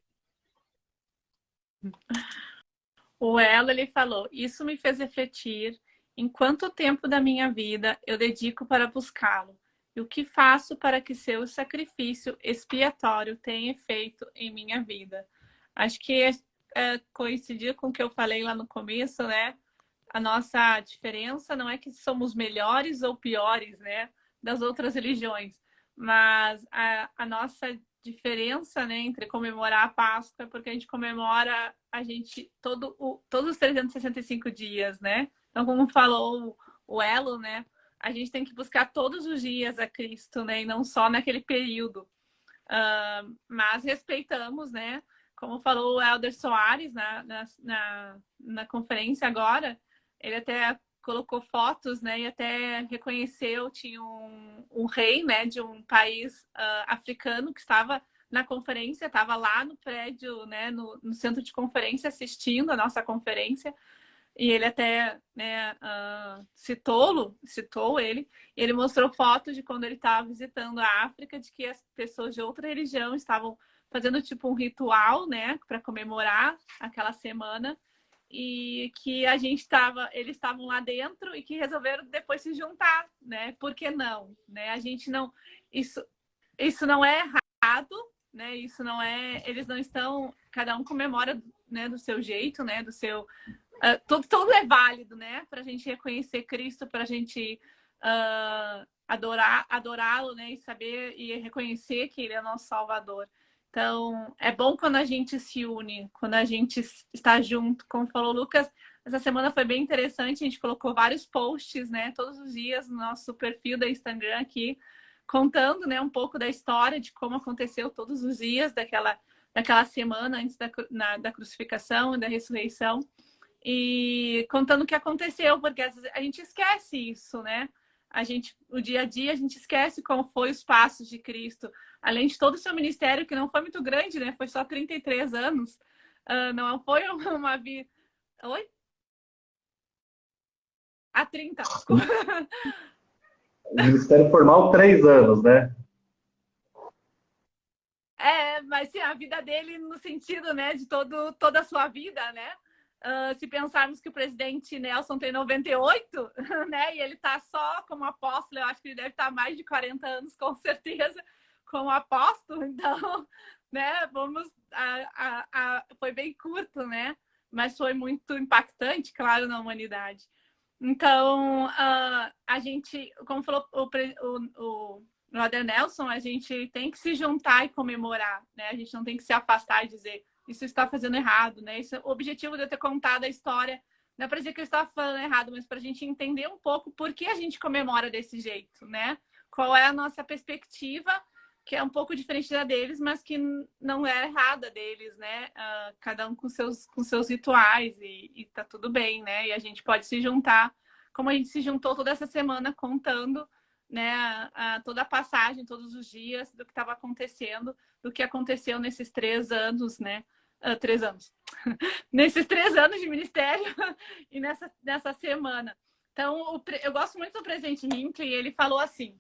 O Elo, ele falou, isso me fez refletir em quanto tempo da minha vida eu dedico para buscá-lo e o que faço para que seu sacrifício expiatório tenha efeito em minha vida. Acho que coincidir com o que eu falei lá no começo, né? A nossa diferença não é que somos melhores ou piores, né, das outras religiões, mas a nossa diferença, né, entre comemorar a Páscoa é porque a gente comemora todos os 365 dias, né? Então, como falou o Elo, né, a gente tem que buscar todos os dias a Cristo, né, e não só naquele período. Mas respeitamos, né, como falou o Helder Soares na conferência agora, ele até colocou fotos, né, e até reconheceu, tinha um rei, né, de um país africano que estava na conferência, estava lá no prédio, né, no centro de conferência, assistindo a nossa conferência, e ele até, né, citou ele, e ele mostrou fotos de quando ele estava visitando a África, de que as pessoas de outra religião estavam fazendo tipo um ritual, né, para comemorar aquela semana, e que eles estavam lá dentro e que resolveram depois se juntar, né? Por que não, né? A gente não, isso não é errado, né? Isso não é, eles não estão, cada um comemora, né, do seu jeito, né? Do seu, tudo é válido, né? Para a gente reconhecer Cristo, para a gente adorá-lo, né? E saber e reconhecer que Ele é nosso Salvador. Então, é bom quando a gente se une, quando a gente está junto. Como falou o Lucas, essa semana foi bem interessante. A gente colocou vários posts, né, todos os dias no nosso perfil da Instagram aqui, contando, né, um pouco da história de como aconteceu todos os dias daquela semana antes da crucificação e da ressurreição. E contando o que aconteceu, porque às vezes a gente esquece isso, né? O dia a dia, a gente esquece como foi os passos de Cristo. Além de todo o seu ministério, que não foi muito grande, né? Foi só 33 anos. Não foi uma vida... Oi? 30, desculpa. O ministério formal, 3 anos, né? Mas sim, a vida dele no sentido, né, de toda a sua vida, né? Se pensarmos que o presidente Nelson tem 98, né, e ele está só como apóstolo, eu acho que ele deve estar mais de 40 anos, com certeza, como apóstolo. Então, né, foi bem curto, né, mas foi muito impactante, claro, na humanidade. Então, a gente, como falou o Brother Nelson, a gente tem que se juntar e comemorar, né? A gente não tem que se afastar e dizer isso está fazendo errado, né? O objetivo de eu ter contado a história não é para dizer que eu estava falando errado, mas para a gente entender um pouco por que a gente comemora desse jeito, né? Qual é a nossa perspectiva, que é um pouco diferente da deles, mas que não é errada deles, né? Cada um com seus rituais e tá tudo bem, né? E a gente pode se juntar, como a gente se juntou toda essa semana contando, né, toda a passagem, todos os dias do que estava acontecendo, do que aconteceu nesses 3 anos, né? 3 anos. Nesses 3 anos de ministério e nessa semana. Então, eu gosto muito do presidente Hinckley, ele falou assim: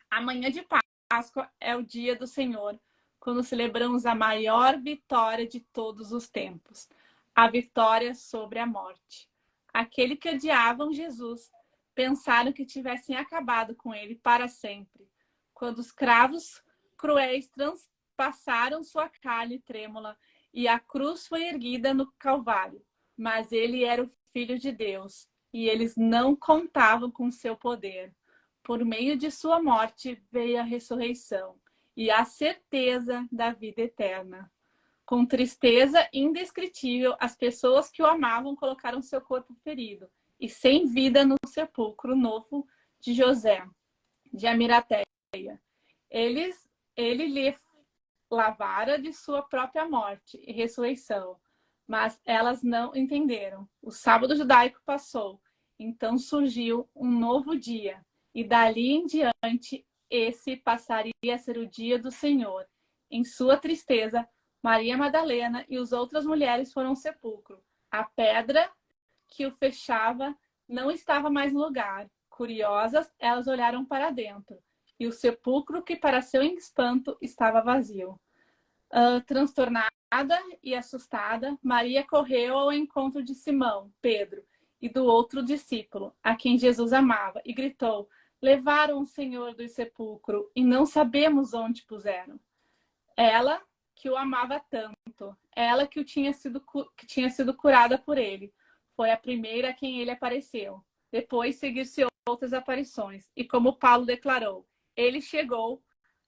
amanhã de Páscoa é o dia do Senhor, quando celebramos a maior vitória de todos os tempos, a vitória sobre a morte. Aquele que odiavam Jesus pensaram que tivessem acabado com ele para sempre, quando os cravos cruéis transpassaram sua carne trêmula e a cruz foi erguida no Calvário. Mas ele era o Filho de Deus e eles não contavam com seu poder. Por meio de sua morte veio a ressurreição e a certeza da vida eterna. Com tristeza indescritível, as pessoas que o amavam colocaram seu corpo ferido e sem vida no sepulcro novo de José, de Amirateia. Ele lhe lavara de sua própria morte e ressurreição, mas elas não entenderam. O sábado judaico passou Então surgiu um novo dia, e dali em diante esse passaria a ser o dia do Senhor. Em sua tristeza, Maria Madalena e as outras mulheres foram ao sepulcro. A pedra que o fechava não estava mais no lugar. Curiosas, elas olharam para dentro, e o sepulcro, que para seu espanto estava vazio. Transtornada e assustada, Maria correu ao encontro de Simão, Pedro, e do outro discípulo, a quem Jesus amava, e gritou: levaram o Senhor do sepulcro e não sabemos onde puseram. Ela, que o amava tanto, ela que tinha sido curada por ele, foi a primeira a quem ele apareceu. Depois seguir-se outras aparições. E como Paulo declarou, ele chegou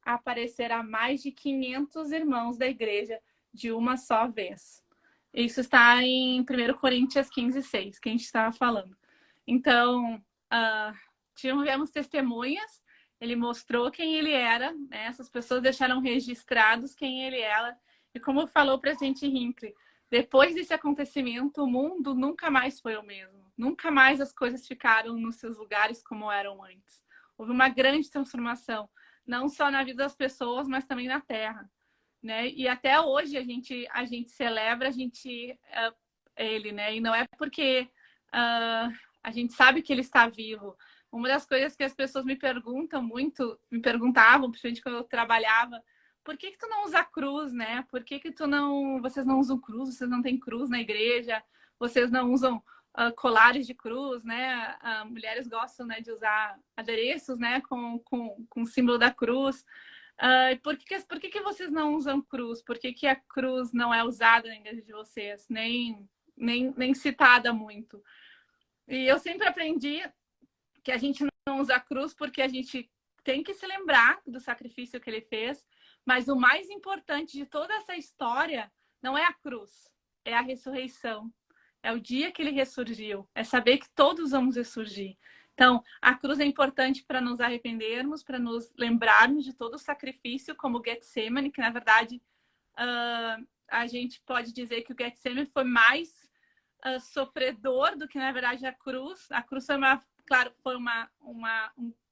a aparecer a mais de 500 irmãos da igreja de uma só vez. Isso está em 1 Coríntios 15:6, que a gente estava falando. Então, tivemos testemunhas, ele mostrou quem ele era, né? Essas pessoas deixaram registrados quem ele era. E como falou o presidente Hinckley, depois desse acontecimento, o mundo nunca mais foi o mesmo. Nunca mais as coisas ficaram nos seus lugares como eram antes. Houve uma grande transformação, não só na vida das pessoas, mas também na Terra, né? E até hoje a gente celebra ele, né? E não é porque a gente sabe que ele está vivo. Uma das coisas que as pessoas me perguntavam, principalmente quando eu trabalhava, por que tu não usa cruz, né? Por que vocês não usam cruz? Vocês não têm cruz na igreja? Vocês não usam colares de cruz, né? Mulheres gostam, né, de usar adereços, né, com o símbolo da cruz. Por que vocês não usam cruz? Por que a cruz não é usada na igreja de vocês? Nem citada muito. E eu sempre aprendi que a gente não usa a cruz porque a gente tem que se lembrar do sacrifício que ele fez, mas o mais importante de toda essa história não é a cruz, é a ressurreição. É o dia que ele ressurgiu, é saber que todos vamos ressurgir. Então, a cruz é importante para nos arrependermos, para nos lembrarmos de todo o sacrifício, como o Getsemane, que na verdade a gente pode dizer que o Getsemane foi mais sofredor do que na verdade a cruz. A cruz foi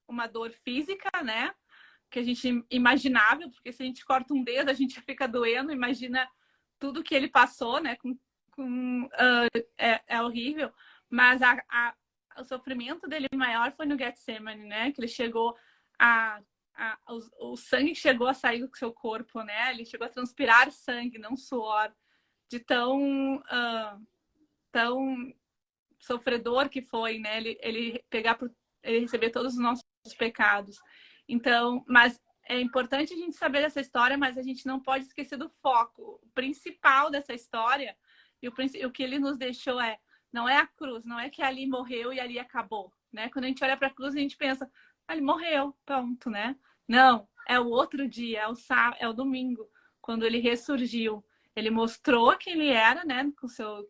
uma dor física, né? Que a gente imaginável, porque se a gente corta um dedo, a gente fica doendo. Imagina tudo que ele passou, né? É horrível. Mas o sofrimento dele maior foi no Getsemane, né? Que ele chegou o sangue chegou a sair do seu corpo, né? Ele chegou a transpirar sangue, não suor, de tão sofredor que foi, né? Ele receber todos os nossos pecados. Então, mas é importante a gente saber dessa história, mas a gente não pode esquecer do foco. O principal dessa história e o que ele nos deixou não é a cruz, não é que ali morreu e ali acabou, né? Quando a gente olha para a cruz, a gente pensa, ele morreu, pronto, né? Não, é o outro dia, é o domingo, quando ele ressurgiu. Ele mostrou quem ele era, né?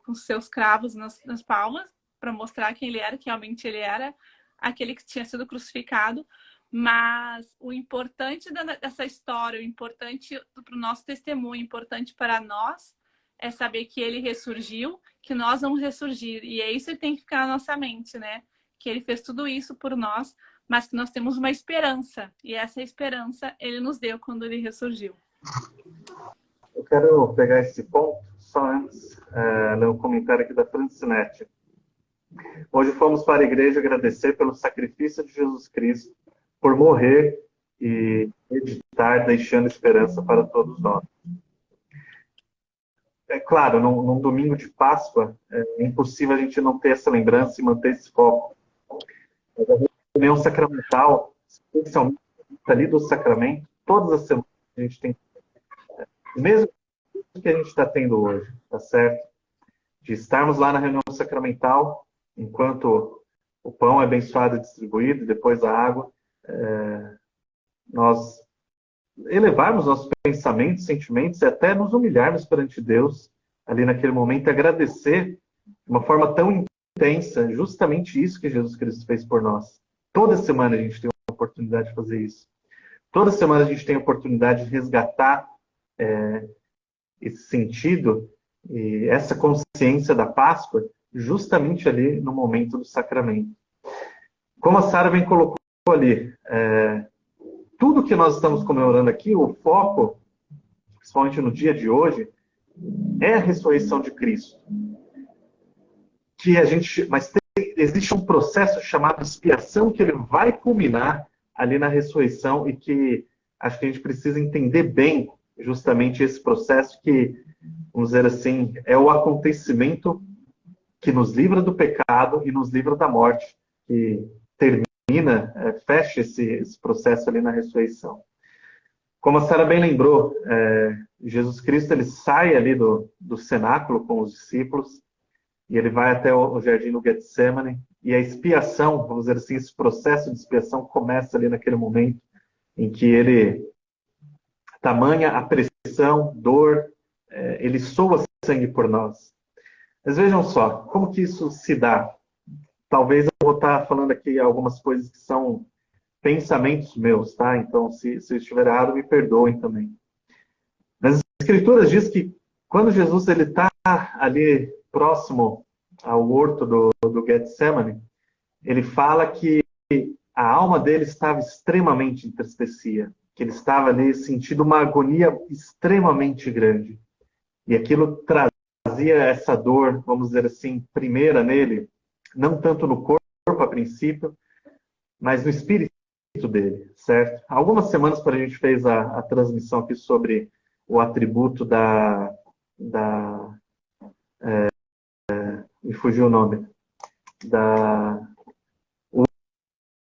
Com seus cravos nas palmas, para mostrar quem ele era, que realmente ele era aquele que tinha sido crucificado. Mas o importante dessa história, o importante para o nosso testemunho, o importante para nós, é saber que ele ressurgiu, que nós vamos ressurgir. E é isso que tem que ficar na nossa mente, né? Que ele fez tudo isso por nós, mas que nós temos uma esperança. E essa esperança ele nos deu quando ele ressurgiu. Eu quero pegar esse ponto, só antes, ler um comentário aqui da Francinete. Hoje fomos para a igreja agradecer pelo sacrifício de Jesus Cristo, por morrer e meditar, deixando esperança para todos nós. É claro, num domingo de Páscoa, é impossível a gente não ter essa lembrança e manter esse foco. Mas a reunião sacramental, especialmente ali do sacramento, todas as semanas a gente tem, mesmo que a gente está tendo hoje, tá certo? De estarmos lá na reunião sacramental, enquanto o pão é abençoado e distribuído, depois a água, nós elevarmos nossos pensamentos, sentimentos e até nos humilharmos perante Deus ali naquele momento e agradecer de uma forma tão intensa, justamente isso que Jesus Cristo fez por nós. Toda semana a gente tem a oportunidade de fazer isso. Toda semana a gente tem a oportunidade de resgatar esse sentido e essa consciência da Páscoa, justamente ali no momento do sacramento. Como a Sara bem colocou ali, tudo que nós estamos comemorando aqui, o foco, principalmente no dia de hoje, é a ressurreição de Cristo. Mas existe um processo chamado expiação que ele vai culminar ali na ressurreição e que acho que a gente precisa entender bem justamente esse processo que, vamos dizer assim, é o acontecimento que nos livra do pecado e nos livra da morte, que termina, fecha esse processo ali na ressurreição. Como a Sara bem lembrou, Jesus Cristo ele sai ali do cenáculo com os discípulos e ele vai até o jardim do Getsemane, e a expiação, vamos dizer assim, esse processo de expiação começa ali naquele momento em que ele, tamanha a pressão, dor, ele soa sangue por nós. Mas vejam só, como que isso se dá? Talvez eu vou estar falando aqui algumas coisas que são pensamentos meus, tá? Então, se eu estiver errado, me perdoem também. Nas Escrituras diz que quando Jesus está ali próximo ao horto do Getsemane, ele fala que a alma dele estava extremamente entristecia, que ele estava ali sentindo uma agonia extremamente grande. E aquilo trazia essa dor, vamos dizer assim, primeira nele, não tanto no corpo a princípio, mas no espírito dele, certo? Há algumas semanas, quando a gente fez a transmissão aqui sobre o atributo me fugiu o nome, o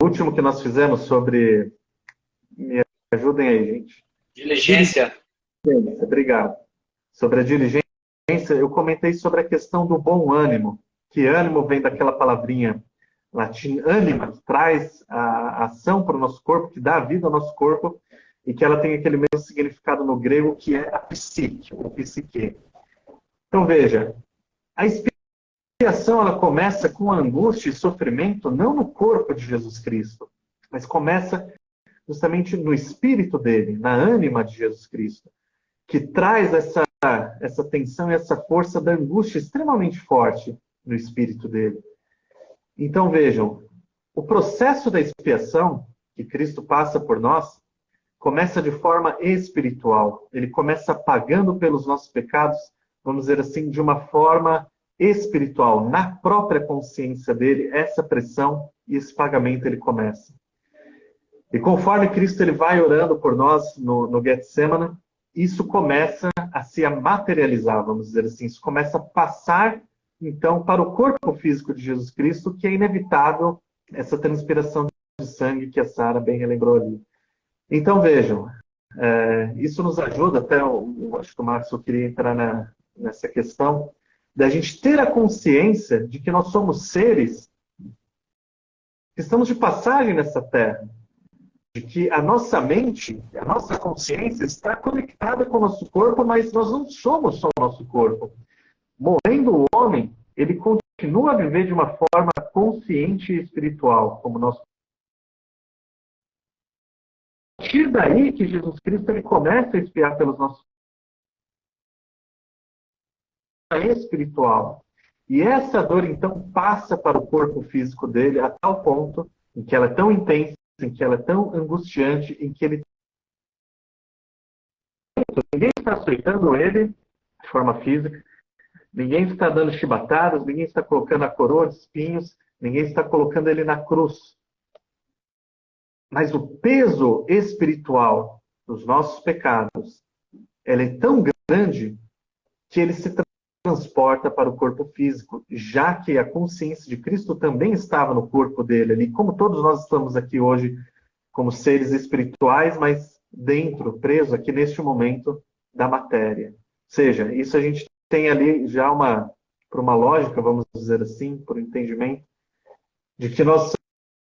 último que nós fizemos sobre, me ajudem aí, gente. Diligência. Obrigado. Sobre a diligência, eu comentei sobre a questão do bom ânimo, que ânimo vem daquela palavrinha latim, anima, que traz a ação para o nosso corpo, que dá vida ao nosso corpo, e que ela tem aquele mesmo significado no grego, que é a psique, ou psique. Então, veja, a expiação ela começa com angústia e sofrimento, não no corpo de Jesus Cristo, mas começa justamente no espírito dele, na ânima de Jesus Cristo, que traz essa tensão e essa força da angústia extremamente forte no espírito dele. Então, vejam, o processo da expiação que Cristo passa por nós começa de forma espiritual. Ele começa pagando pelos nossos pecados, vamos dizer assim, de uma forma espiritual. Na própria consciência dele, essa pressão e esse pagamento ele começa. E conforme Cristo ele vai orando por nós no Getsemane, isso começa a se materializar, vamos dizer assim. Isso começa a passar, então, para o corpo físico de Jesus Cristo, que é inevitável essa transpiração de sangue que a Sara bem relembrou ali. Então, vejam, isso nos ajuda, até acho que o Marcos queria entrar nessa questão, da gente ter a consciência de que nós somos seres que estamos de passagem nessa terra, de que a nossa mente, a nossa consciência está conectada com o nosso corpo, mas nós não somos só o nosso corpo. Morrendo o homem, ele continua a viver de uma forma consciente e espiritual, como nós. A partir daí que Jesus Cristo ele começa a expiar pelos nossos espiritual. E essa dor, então, passa para o corpo físico dele a tal ponto em que ela é tão intensa, em que ela é tão angustiante, em que ninguém está açoitando ele de forma física, ninguém está dando chibatadas, ninguém está colocando a coroa de espinhos, ninguém está colocando ele na cruz. Mas o peso espiritual dos nossos pecados, ele é tão grande que ele se transporta para o corpo físico, já que a consciência de Cristo também estava no corpo dele ali, como todos nós estamos aqui hoje como seres espirituais, mas dentro, preso aqui neste momento da matéria. Ou seja, isso a gente tem ali já por uma lógica, vamos dizer assim, por um entendimento, de que nós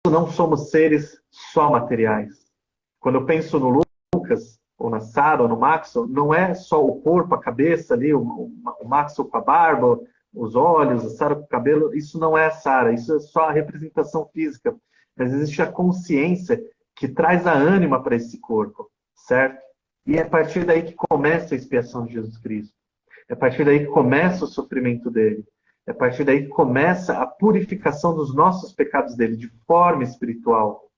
não somos seres só materiais. Quando eu penso no Lucas, ou na Sara, ou no Maxwell, não é só o corpo, a cabeça ali, o Maxwell com a barba, os olhos, a Sara com o cabelo, isso não é a Sara, isso é só a representação física. Mas existe a consciência que traz a ânima para esse corpo, certo? E é a partir daí que começa a expiação de Jesus Cristo. É a partir daí que começa o sofrimento dele. a partir daí que começa a purificação dos nossos pecados dele, de forma espiritual.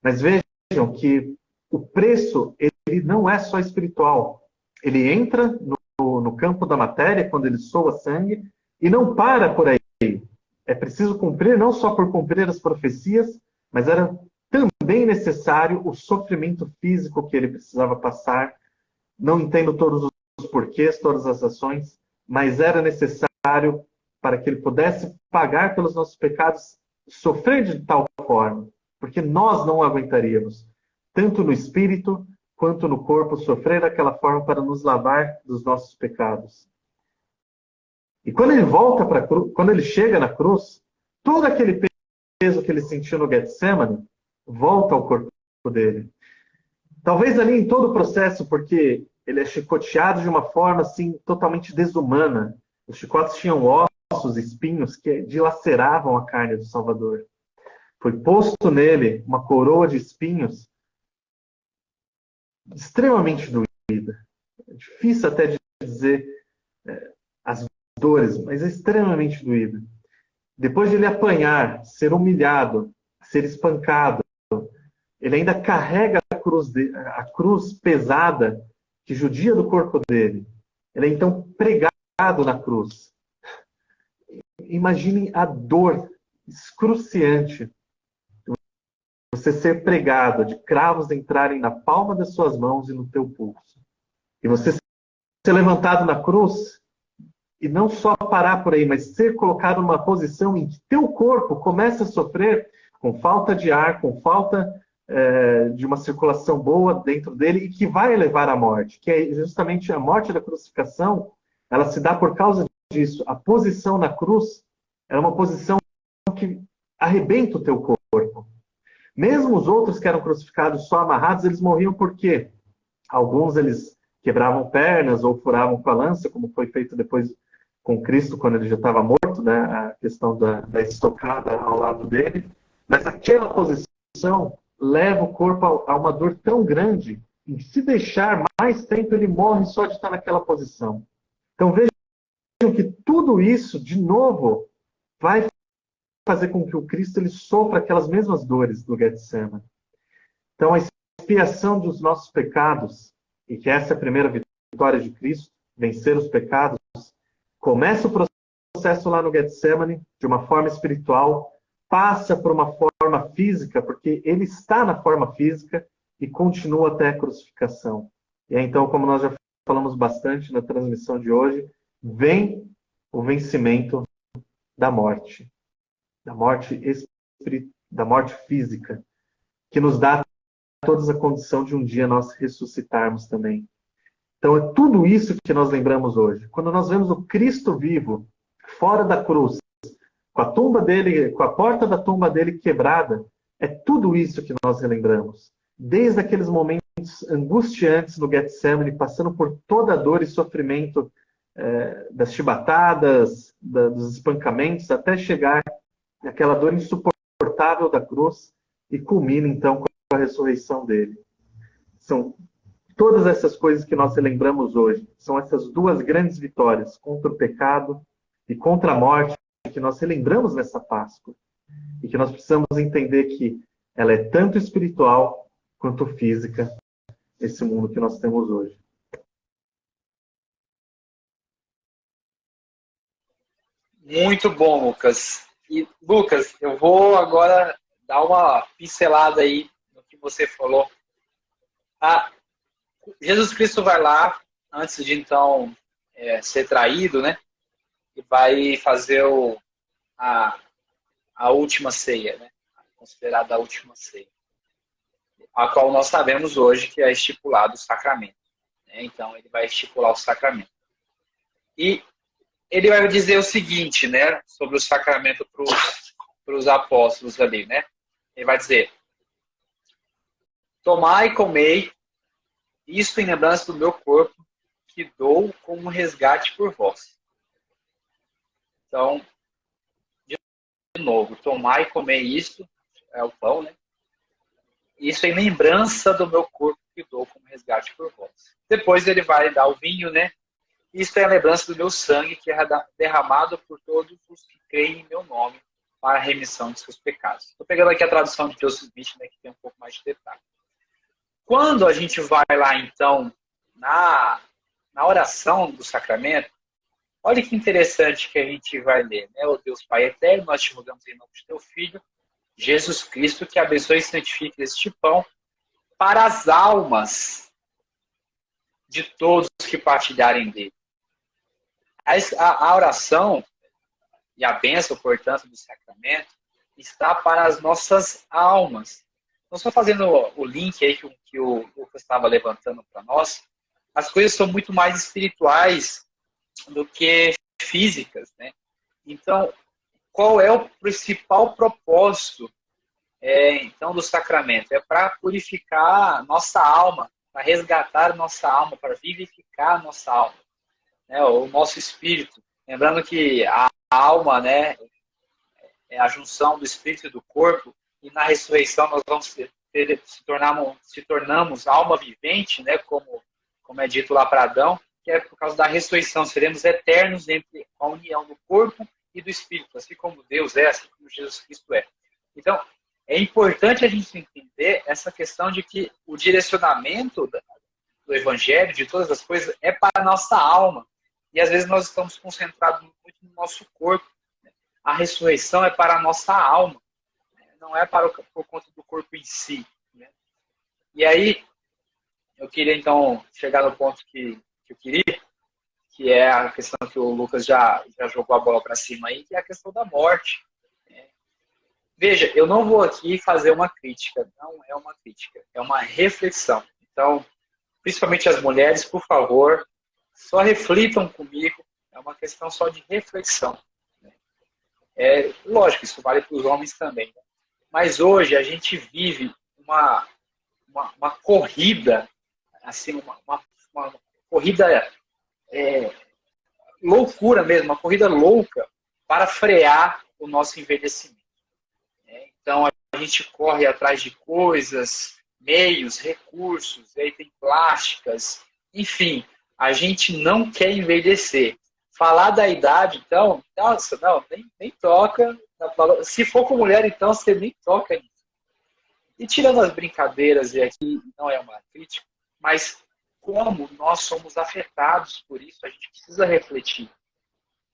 Mas vejam que o preço, ele não é só espiritual. Ele entra no campo da matéria, quando ele soa sangue, e não para por aí. É preciso cumprir, não só por cumprir as profecias, mas era também necessário o sofrimento físico que ele precisava passar. Não entendo todos os porquês, todas as ações, mas era necessário para que ele pudesse pagar pelos nossos pecados, sofrer de tal forma, porque nós não aguentaríamos, tanto no espírito quanto no corpo, sofrer daquela forma para nos lavar dos nossos pecados. E quando ele volta para a cruz, quando ele chega na cruz, todo aquele peso que ele sentiu no Getsemane volta ao corpo dele. Talvez ali em todo o processo, porque ele é chicoteado de uma forma assim totalmente desumana. Os chicotes tinham ossos, espinhos que dilaceravam a carne do Salvador. Foi posto nele uma coroa de espinhos extremamente doída. É difícil até de dizer as dores, mas é extremamente doída. Depois de ele apanhar, ser humilhado, ser espancado, ele ainda carrega a cruz pesada que judia do corpo dele. Ele é então pregado na cruz. Imaginem a dor excruciante de você ser pregado, de cravos entrarem na palma das suas mãos e no teu pulso. E você ser levantado na cruz e não só parar por aí, mas ser colocado numa posição em que teu corpo começa a sofrer com falta de ar, com falta de uma circulação boa dentro dele e que vai levar à morte, que é justamente a morte da crucificação. Ela se dá por causa disso. A posição na cruz era uma posição que arrebenta o teu corpo. Mesmo os outros que eram crucificados só amarrados, eles morriam por quê? Alguns eles quebravam pernas ou furavam com a lança, como foi feito depois com Cristo quando ele já estava morto, né? A questão da estocada ao lado dele. Mas aquela posição leva o corpo a uma dor tão grande que, se deixar mais tempo, ele morre só de estar naquela posição. Então vejam que tudo isso, de novo, vai fazer com que o Cristo ele sofra aquelas mesmas dores do Getsemane. Então a expiação dos nossos pecados, e que essa é a primeira vitória de Cristo, vencer os pecados, começa o processo lá no Getsemane, de uma forma espiritual, passa por uma forma física, porque ele está na forma física e continua até a crucificação. E aí, então, como nós já falamos bastante na transmissão de hoje, vem o vencimento da morte física, que nos dá toda a condição de um dia nós ressuscitarmos também. Então é tudo isso que nós lembramos hoje. Quando nós vemos o Cristo vivo, fora da cruz, com a tumba dele, com a porta da tumba dele quebrada, é tudo isso que nós relembramos. Desde aqueles momentos angustiantes no Getsemane, passando por toda a dor e sofrimento das chibatadas, dos espancamentos, até chegar naquela dor insuportável da cruz e culmina então com a ressurreição dele. São todas essas coisas que nós relembramos hoje. São essas duas grandes vitórias contra o pecado e contra a morte que nós relembramos nessa Páscoa. E que nós precisamos entender que ela é tanto espiritual quanto física, esse mundo que nós temos hoje. Muito bom, Lucas. E, Lucas, eu vou agora dar uma pincelada aí no que você falou. Jesus Cristo vai lá, antes de então ser traído, né? E vai fazer a última ceia, né? Considerada a última ceia. A qual nós sabemos hoje que é estipulado o sacramento. Né? Então, ele vai estipular o sacramento. E ele vai dizer o seguinte, né? Sobre o sacramento para os apóstolos ali, né? Ele vai dizer: tomai e comei, isto em lembrança do meu corpo, que dou como resgate por vós. Então, de novo, tomai e comei isto, é o pão, né? Isso em lembrança do meu corpo, que dou como resgate por vós. Depois ele vai dar o vinho, né? Isto é a lembrança do meu sangue, que é derramado por todos os que creem em meu nome, para a remissão de seus pecados. Estou pegando aqui a tradução de Joseph Smith, né, que tem um pouco mais de detalhe. Quando a gente vai lá, então, na oração do sacramento, olha que interessante que a gente vai ler, né? O Deus Pai eterno, nós te rogamos em nome de teu Filho, Jesus Cristo, que abençoe e santifique este pão para as almas de todos que partilharem dele. A oração e a bênção, portanto, do sacramento está para as nossas almas. Então, só fazendo o link aí que o Lucas estava levantando para nós, as coisas são muito mais espirituais do que físicas, né? Então, qual é o principal propósito então do sacramento? É para purificar nossa alma, para resgatar nossa alma, para vivificar a nossa alma, né? O nosso espírito. Lembrando que a alma, né, é a junção do espírito e do corpo, e na ressurreição nós vamos se tornamos alma vivente, né, como é dito lá para Adão, que é por causa da ressurreição, seremos eternos entre a união do corpo e do espírito, assim como Deus é, assim como Jesus Cristo é. Então, é importante a gente entender essa questão de que o direcionamento do evangelho, de todas as coisas, é para a nossa alma. E às vezes nós estamos concentrados muito no nosso corpo. A ressurreição é para a nossa alma, não é por conta do corpo em si. Né? E aí, eu queria então chegar no ponto que eu queria, que é a questão que o Lucas já jogou a bola para cima aí, que é a questão da morte. Veja, eu não vou aqui fazer uma crítica, não é uma crítica, é uma reflexão. Então, principalmente as mulheres, por favor, só reflitam comigo, é uma questão só de reflexão. Lógico, isso vale para os homens também. Né? Mas hoje a gente vive uma corrida, assim, uma corrida loucura mesmo, uma corrida louca para frear o nosso envelhecimento. Então a gente corre atrás de coisas, meios, recursos, aí tem plásticas, enfim, a gente não quer envelhecer. Falar da idade, então, nossa, não, nem toca. Se for com mulher, então, você nem toca nisso. E tirando as brincadeiras, e aqui não é uma crítica, mas como nós somos afetados por isso, a gente precisa refletir.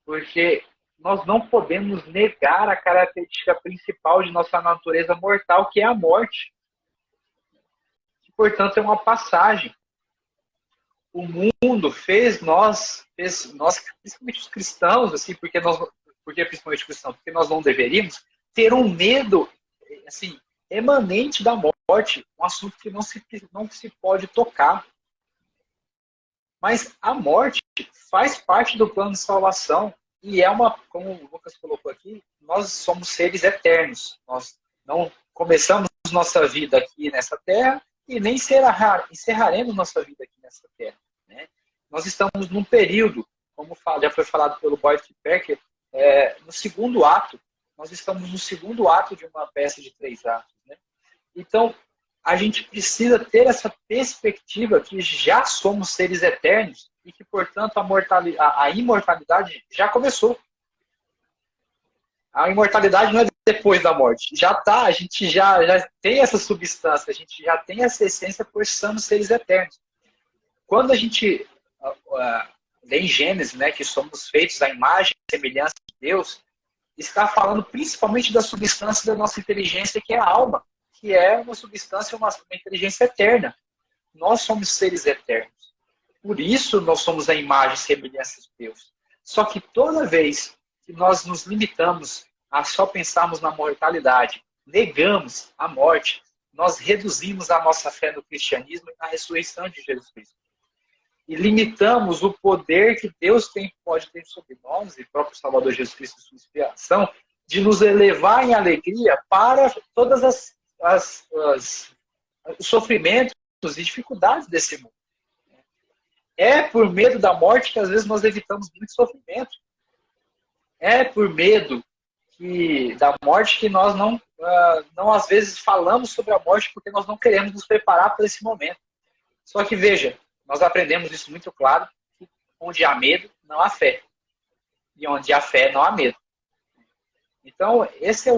Porque nós não podemos negar a característica principal de nossa natureza mortal, que é a morte. Que, portanto, é uma passagem. O mundo fez nós, principalmente os cristãos, assim, porque principalmente os cristãos, porque nós não deveríamos ter um medo, assim, emanente da morte, um assunto que não se pode tocar. Mas a morte faz parte do plano de salvação e como o Lucas colocou aqui, nós somos seres eternos. Nós não começamos nossa vida aqui nessa terra e nem encerraremos nossa vida aqui nessa terra. Né? Nós estamos num período, como já foi falado pelo Boyd Packer, no segundo ato. Nós estamos no segundo ato de uma peça de 3 atos. Né? Então, a gente precisa ter essa perspectiva que já somos seres eternos e que, portanto, a imortalidade já começou. A imortalidade não é depois da morte. Já está, a gente já tem essa substância, a gente já tem essa essência, pois somos seres eternos. Quando a gente lê em Gênesis, né, que somos feitos à imagem e semelhança de Deus, está falando principalmente da substância da nossa inteligência, que é a alma, que é uma substância, uma inteligência eterna. Nós somos seres eternos. Por isso nós somos a imagem e semelhança de Deus. Só que toda vez que nós nos limitamos a só pensarmos na mortalidade, negamos a morte, nós reduzimos a nossa fé no cristianismo e na ressurreição de Jesus Cristo. E limitamos o poder que Deus pode ter sobre nós, e o próprio Salvador Jesus Cristo, sua inspiração, de nos elevar em alegria para todas os sofrimentos e dificuldades desse mundo. É por medo da morte que às vezes nós evitamos muito sofrimento. É por medo da morte que nós não às vezes falamos sobre a morte porque nós não queremos nos preparar para esse momento. Só que veja, nós aprendemos isso muito claro, que onde há medo, não há fé. E onde há fé, não há medo. Então, esse é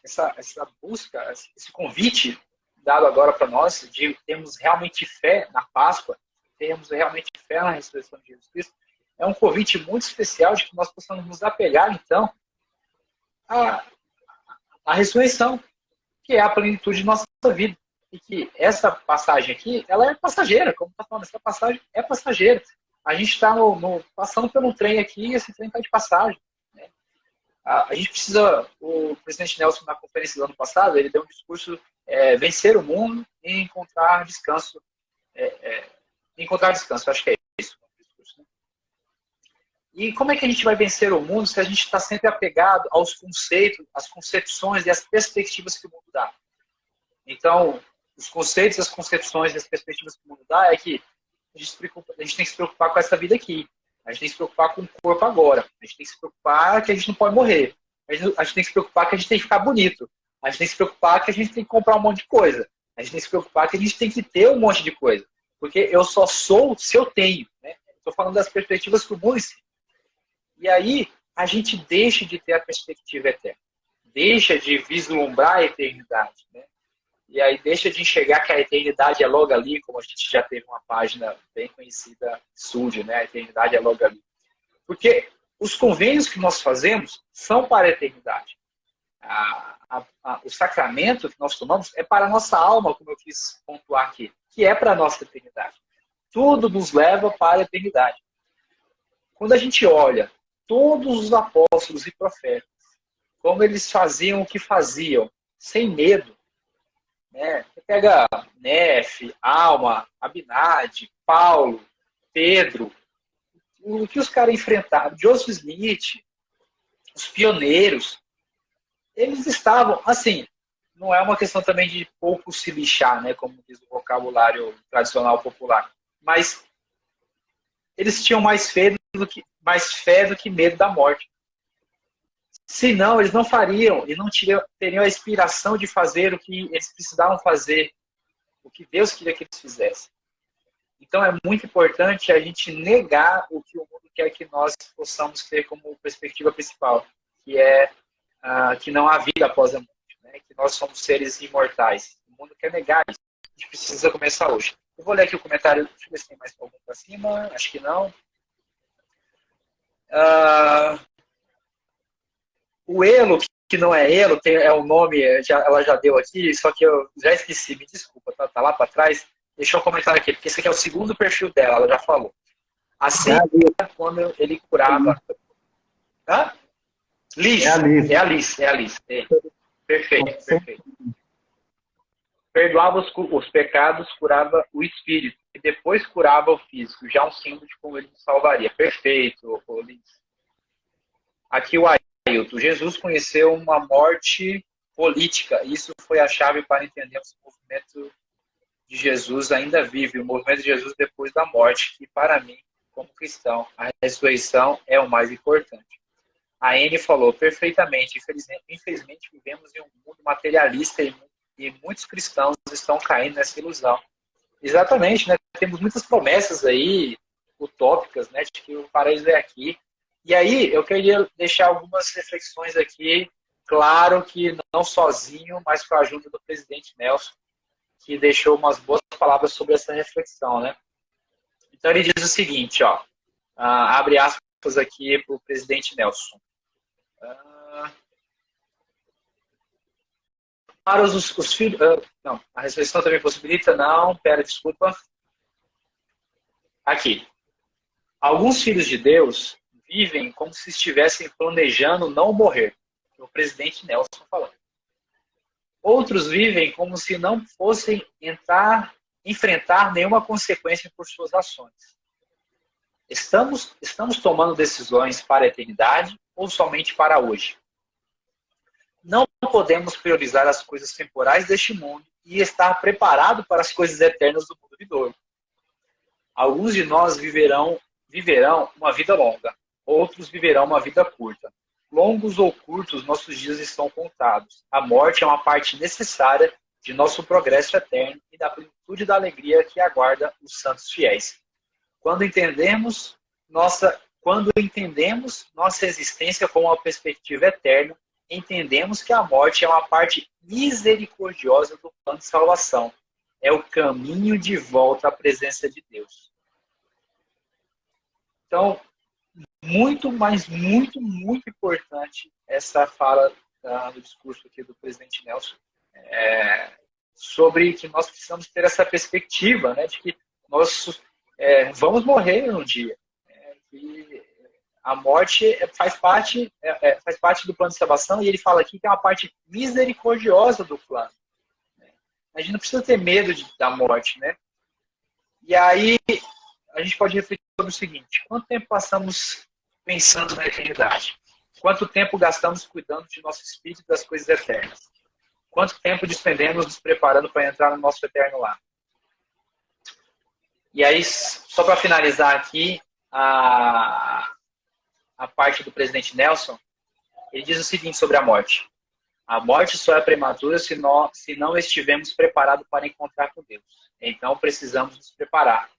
essa busca, esse convite dado agora para nós, de termos realmente fé na Páscoa, termos realmente fé na ressurreição de Jesus Cristo, é um convite muito especial de que nós possamos nos apegar, então, à ressurreição, que é a plenitude de nossa vida. E que essa passagem aqui, ela é passageira, como está falando, essa passagem é passageira. A gente está passando por um trem aqui e esse trem está de passagem. Né? A gente precisa, o presidente Nelson, na conferência do ano passado, ele deu um discurso, vencer o mundo e encontrar descanso. Encontrar descanso, acho que é isso. Né? E como é que a gente vai vencer o mundo se a gente está sempre apegado aos conceitos, às concepções e às perspectivas que o mundo dá? Então, os conceitos, as concepções e as perspectivas que o mundo dá é que a gente tem que se preocupar com essa vida aqui. A gente tem que se preocupar com o corpo agora. A gente tem que se preocupar que a gente não pode morrer. A gente tem que se preocupar que a gente tem que ficar bonito. A gente tem que se preocupar que a gente tem que comprar um monte de coisa. A gente tem que se preocupar que a gente tem que ter um monte de coisa. Porque eu só sou se eu tenho. Né? Estou falando das perspectivas que o mundo ensina. E aí, a gente deixa de ter a perspectiva eterna. Deixa de vislumbrar a eternidade. Né? E aí deixa de enxergar que a eternidade é logo ali, como a gente já teve uma página bem conhecida, SUD, né? A eternidade é logo ali. Porque os convênios que nós fazemos são para a eternidade. O sacramento que nós tomamos é para a nossa alma, como eu quis pontuar aqui, que é para a nossa eternidade. Tudo nos leva para a eternidade. Quando a gente olha todos os apóstolos e profetas, como eles faziam o que faziam, sem medo, né? Você pega Nefe, Alma, Abinadi, Paulo, Pedro, o que os caras enfrentaram, Joseph Smith, os pioneiros, eles estavam, assim, não é uma questão também de pouco se lixar, né, como diz o vocabulário tradicional popular, mas eles tinham mais fé do que medo da morte. Senão, eles não fariam e não teriam a inspiração de fazer o que eles precisavam fazer, o que Deus queria que eles fizessem. Então, é muito importante a gente negar o que o mundo quer que nós possamos ter como perspectiva principal, que é que não há vida após a morte, né? Que nós somos seres imortais. O mundo quer negar isso. A gente precisa começar hoje. Eu vou ler aqui o comentário, deixa eu ver se tem mais algum para cima, acho que não. O Elo, que não é Elo, é o nome, ela já deu aqui, só que eu já esqueci, me desculpa, tá lá para trás. Deixa eu comentar aqui, porque esse aqui é o segundo perfil dela, ela já falou. Assim, quando ele curava... Hã? Liz, é a Liz. Perfeito. Perdoava os pecados, curava o espírito, e depois curava o físico, já um símbolo de como ele nos salvaria. Perfeito, Liz. Aqui o Ailton. Jesus conheceu uma morte política. Isso foi a chave para entendermos o movimento de Jesus ainda vive, o movimento de Jesus depois da morte, que para mim, como cristão, a ressurreição é o mais importante. A Anne falou perfeitamente. Infelizmente vivemos em um mundo materialista e muitos cristãos estão caindo nessa ilusão. Exatamente, né? Temos muitas promessas aí, utópicas, né? De que o paraíso é aqui. E aí, eu queria deixar algumas reflexões aqui, claro que não sozinho, mas com a ajuda do presidente Nelson, que deixou umas boas palavras sobre essa reflexão, né? Então, ele diz o seguinte, ó, abre aspas aqui para o presidente Nelson. Para os filhos... não, a ressurreição também possibilita? Não, desculpa. Aqui. Alguns filhos de Deus vivem como se estivessem planejando não morrer. O presidente Nelson falando. Outros vivem como se não fossem enfrentar nenhuma consequência por suas ações. Estamos tomando decisões para a eternidade ou somente para hoje? Não podemos priorizar as coisas temporais deste mundo e estar preparado para as coisas eternas do mundo vindouro. Alguns de nós viverão uma vida longa, outros viverão uma vida curta. Longos ou curtos, nossos dias estão contados. A morte é uma parte necessária de nosso progresso eterno e da plenitude da alegria que aguarda os santos fiéis. Quando entendemos quando entendemos nossa existência com uma perspectiva eterna, entendemos que a morte é uma parte misericordiosa do plano de salvação. É o caminho de volta à presença de Deus. Então, muito, mas muito, muito importante essa fala do discurso aqui do presidente Nelson, sobre que nós precisamos ter essa perspectiva, né, de que nós vamos morrer um dia. E a morte faz parte do plano de salvação, e ele fala aqui que é uma parte misericordiosa do plano. A gente não precisa ter medo da morte, né? E aí a gente pode refletir sobre o seguinte: quanto tempo passamos pensando na eternidade? Quanto tempo gastamos cuidando de nosso espírito e das coisas eternas? Quanto tempo despendemos nos preparando para entrar no nosso eterno lar? E aí, só para finalizar aqui, a parte do presidente Nelson, ele diz o seguinte sobre a morte: a morte só é prematura se não estivermos preparados para encontrar com Deus. Então precisamos nos preparar.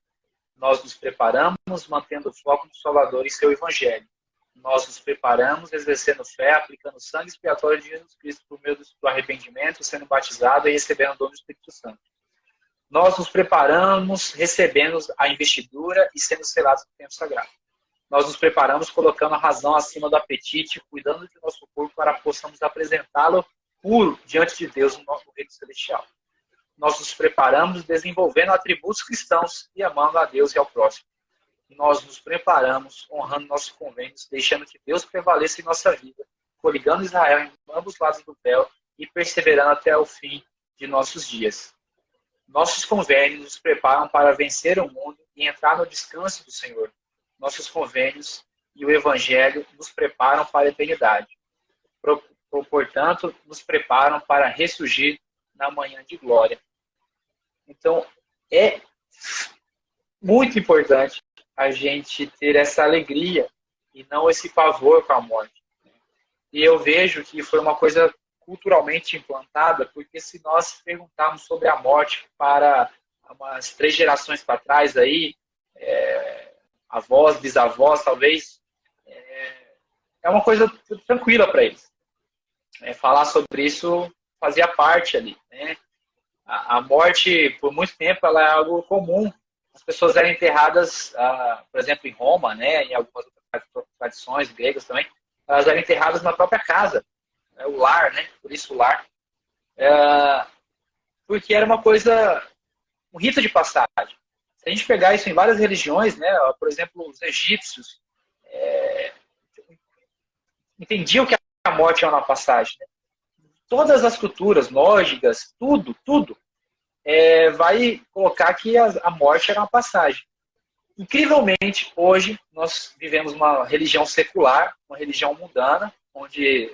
Nós nos preparamos mantendo o foco no Salvador e seu Evangelho. Nós nos preparamos exercendo fé, aplicando o sangue expiatório de Jesus Cristo por meio do arrependimento, sendo batizado e recebendo o dom do Espírito Santo. Nós nos preparamos recebendo a investidura e sendo selados no tempo sagrado. Nós nos preparamos colocando a razão acima do apetite, cuidando de nosso corpo para que possamos apresentá-lo puro diante de Deus no reino celestial. Nós nos preparamos desenvolvendo atributos cristãos e amando a Deus e ao próximo. Nós nos preparamos honrando nossos convênios, deixando que Deus prevaleça em nossa vida, coligando Israel em ambos lados do véu e perseverando até o fim de nossos dias. Nossos convênios nos preparam para vencer o mundo e entrar no descanso do Senhor. Nossos convênios e o Evangelho nos preparam para a eternidade. Portanto, nos preparam para ressurgir na manhã de glória. Então, é muito importante a gente ter essa alegria e não esse pavor com a morte. E eu vejo que foi uma coisa culturalmente implantada, porque se nós perguntarmos sobre a morte para umas 3 gerações para trás, aí, avós, bisavós, talvez, é uma coisa tranquila para eles. Falar sobre isso fazia parte ali, né? A morte, por muito tempo, ela é algo comum. As pessoas eram enterradas, por exemplo, em Roma, né, em algumas outras tradições gregas também, elas eram enterradas na própria casa, né, o lar, né, por isso o lar, porque era uma coisa, um rito de passagem. Se a gente pegar isso em várias religiões, né, por exemplo, os egípcios entendiam que a morte é uma passagem, né? Todas as culturas nórdicas, tudo, vai colocar que a morte era uma passagem. Incrivelmente, hoje, nós vivemos uma religião secular, uma religião mundana, onde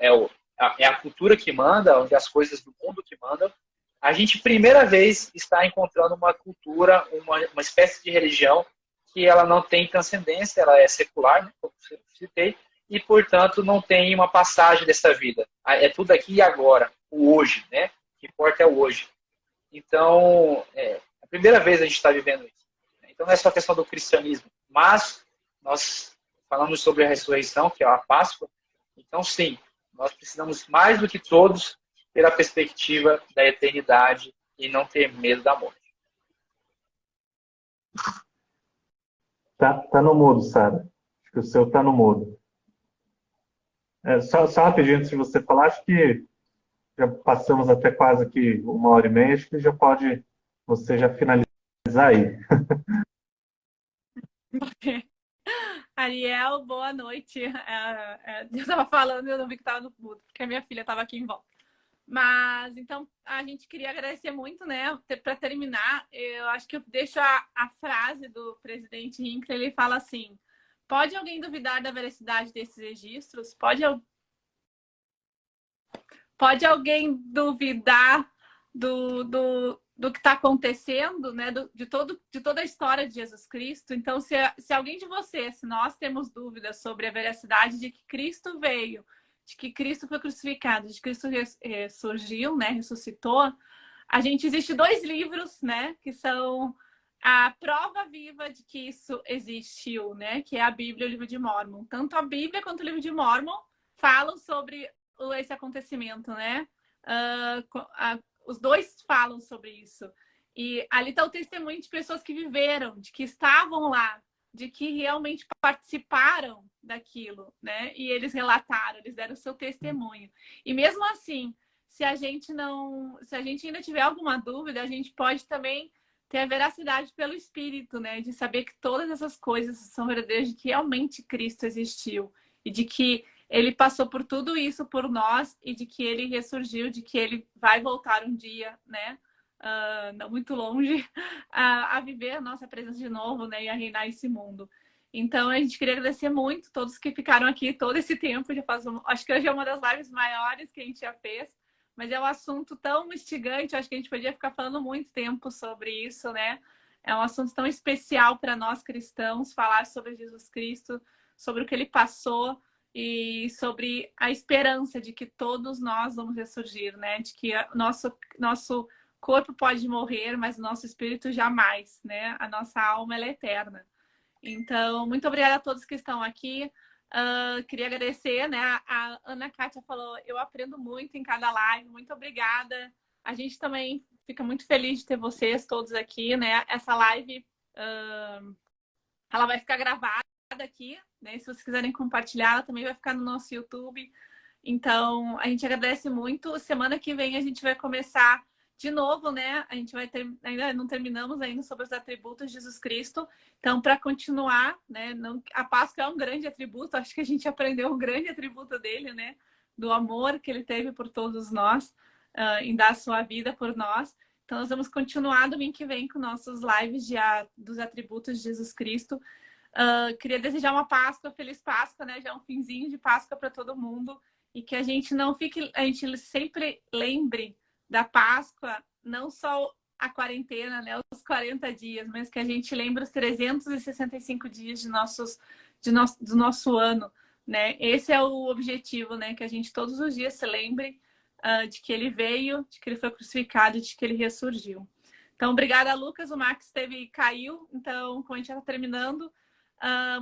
é a cultura que manda, onde as coisas do mundo que mandam. A gente, primeira vez, está encontrando uma cultura, uma espécie de religião que ela não tem transcendência, ela é secular, né, como eu citei, e, portanto, não tem uma passagem dessa vida. É tudo aqui e agora, o hoje, né? O que importa é o hoje. Então, a primeira vez a gente está vivendo isso. Então, não é só a questão do cristianismo, mas nós falamos sobre a ressurreição, que é a Páscoa. Então, sim, nós precisamos mais do que todos ter a perspectiva da eternidade e não ter medo da morte. Tá no mudo, Sara. Acho que o seu tá no mudo. Só rapidinho antes de você falar, acho que já passamos até quase aqui 1h30, acho que já pode você já finalizar aí. Ariel, boa noite. Eu estava falando, eu não vi que estava no mudo, porque a minha filha estava aqui em volta. Mas, então, a gente queria agradecer muito, né? Para terminar, eu acho que eu deixo a frase do presidente Hinckley, ele fala assim: pode alguém duvidar da veracidade desses registros? Pode alguém duvidar do que está acontecendo, né? de toda a história de Jesus Cristo? Então, se alguém de vocês, se nós temos dúvidas sobre a veracidade de que Cristo veio, de que Cristo foi crucificado, de que Cristo ressurgiu, né? Ressuscitou, existe 2 livros, né? Que são a prova viva de que isso existiu, né? Que é a Bíblia e o livro de Mórmon. Tanto a Bíblia quanto o livro de Mórmon falam sobre esse acontecimento, né? Os dois falam sobre isso. E ali está o testemunho de pessoas que viveram, de que estavam lá, de que realmente participaram daquilo, né? E eles relataram, eles deram o seu testemunho. E mesmo assim, se a gente ainda tiver alguma dúvida, a gente pode também ter a veracidade pelo Espírito, né? De saber que todas essas coisas são verdadeiras, de que realmente Cristo existiu e de que ele passou por tudo isso por nós e de que ele ressurgiu, de que ele vai voltar um dia, né? Não muito longe, a viver a nossa presença de novo, né? E a reinar esse mundo. Então, a gente queria agradecer muito todos que ficaram aqui todo esse tempo. Acho que hoje é uma das lives maiores que a gente já fez, mas é um assunto tão instigante, acho que a gente podia ficar falando muito tempo sobre isso, né? É um assunto tão especial para nós cristãos, falar sobre Jesus Cristo, sobre o que ele passou e sobre a esperança de que todos nós vamos ressurgir, né? De que nosso corpo pode morrer, mas o nosso espírito jamais, né? A nossa alma, ela é eterna. Então, muito obrigada a todos que estão aqui. Queria agradecer, né? A Ana Kátia falou, eu aprendo muito em cada live. Muito obrigada. A gente também fica muito feliz de ter vocês todos aqui, né? Essa live, ela vai ficar gravada aqui, né? Se vocês quiserem compartilhar, ela também vai ficar no nosso YouTube. Então, a gente agradece muito. Semana que vem a gente vai começar de novo, né? A gente vai ter, ainda não terminamos ainda sobre os atributos de Jesus Cristo. Então, para continuar, né? A Páscoa é um grande atributo. Acho que a gente aprendeu um grande atributo dele, né? Do amor que ele teve por todos nós, em dar a sua vida por nós. Então, nós vamos continuar domingo que vem com nossos lives dos atributos de Jesus Cristo. Queria desejar uma Páscoa, feliz Páscoa, né? Já um finzinho de Páscoa para todo mundo. E que a gente a gente sempre lembre da Páscoa, não só a quarentena, né, os 40 dias, mas que a gente lembre os 365 dias do nosso ano, né? Esse é o objetivo, né? Que a gente todos os dias se lembre de que ele veio, de que ele foi crucificado, de que ele ressurgiu. Então, obrigada, Lucas. O Max caiu, então, como a gente já está terminando,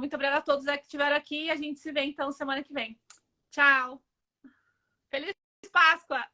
muito obrigada a todos que estiveram aqui e a gente se vê, então, semana que vem. Tchau! Feliz Páscoa!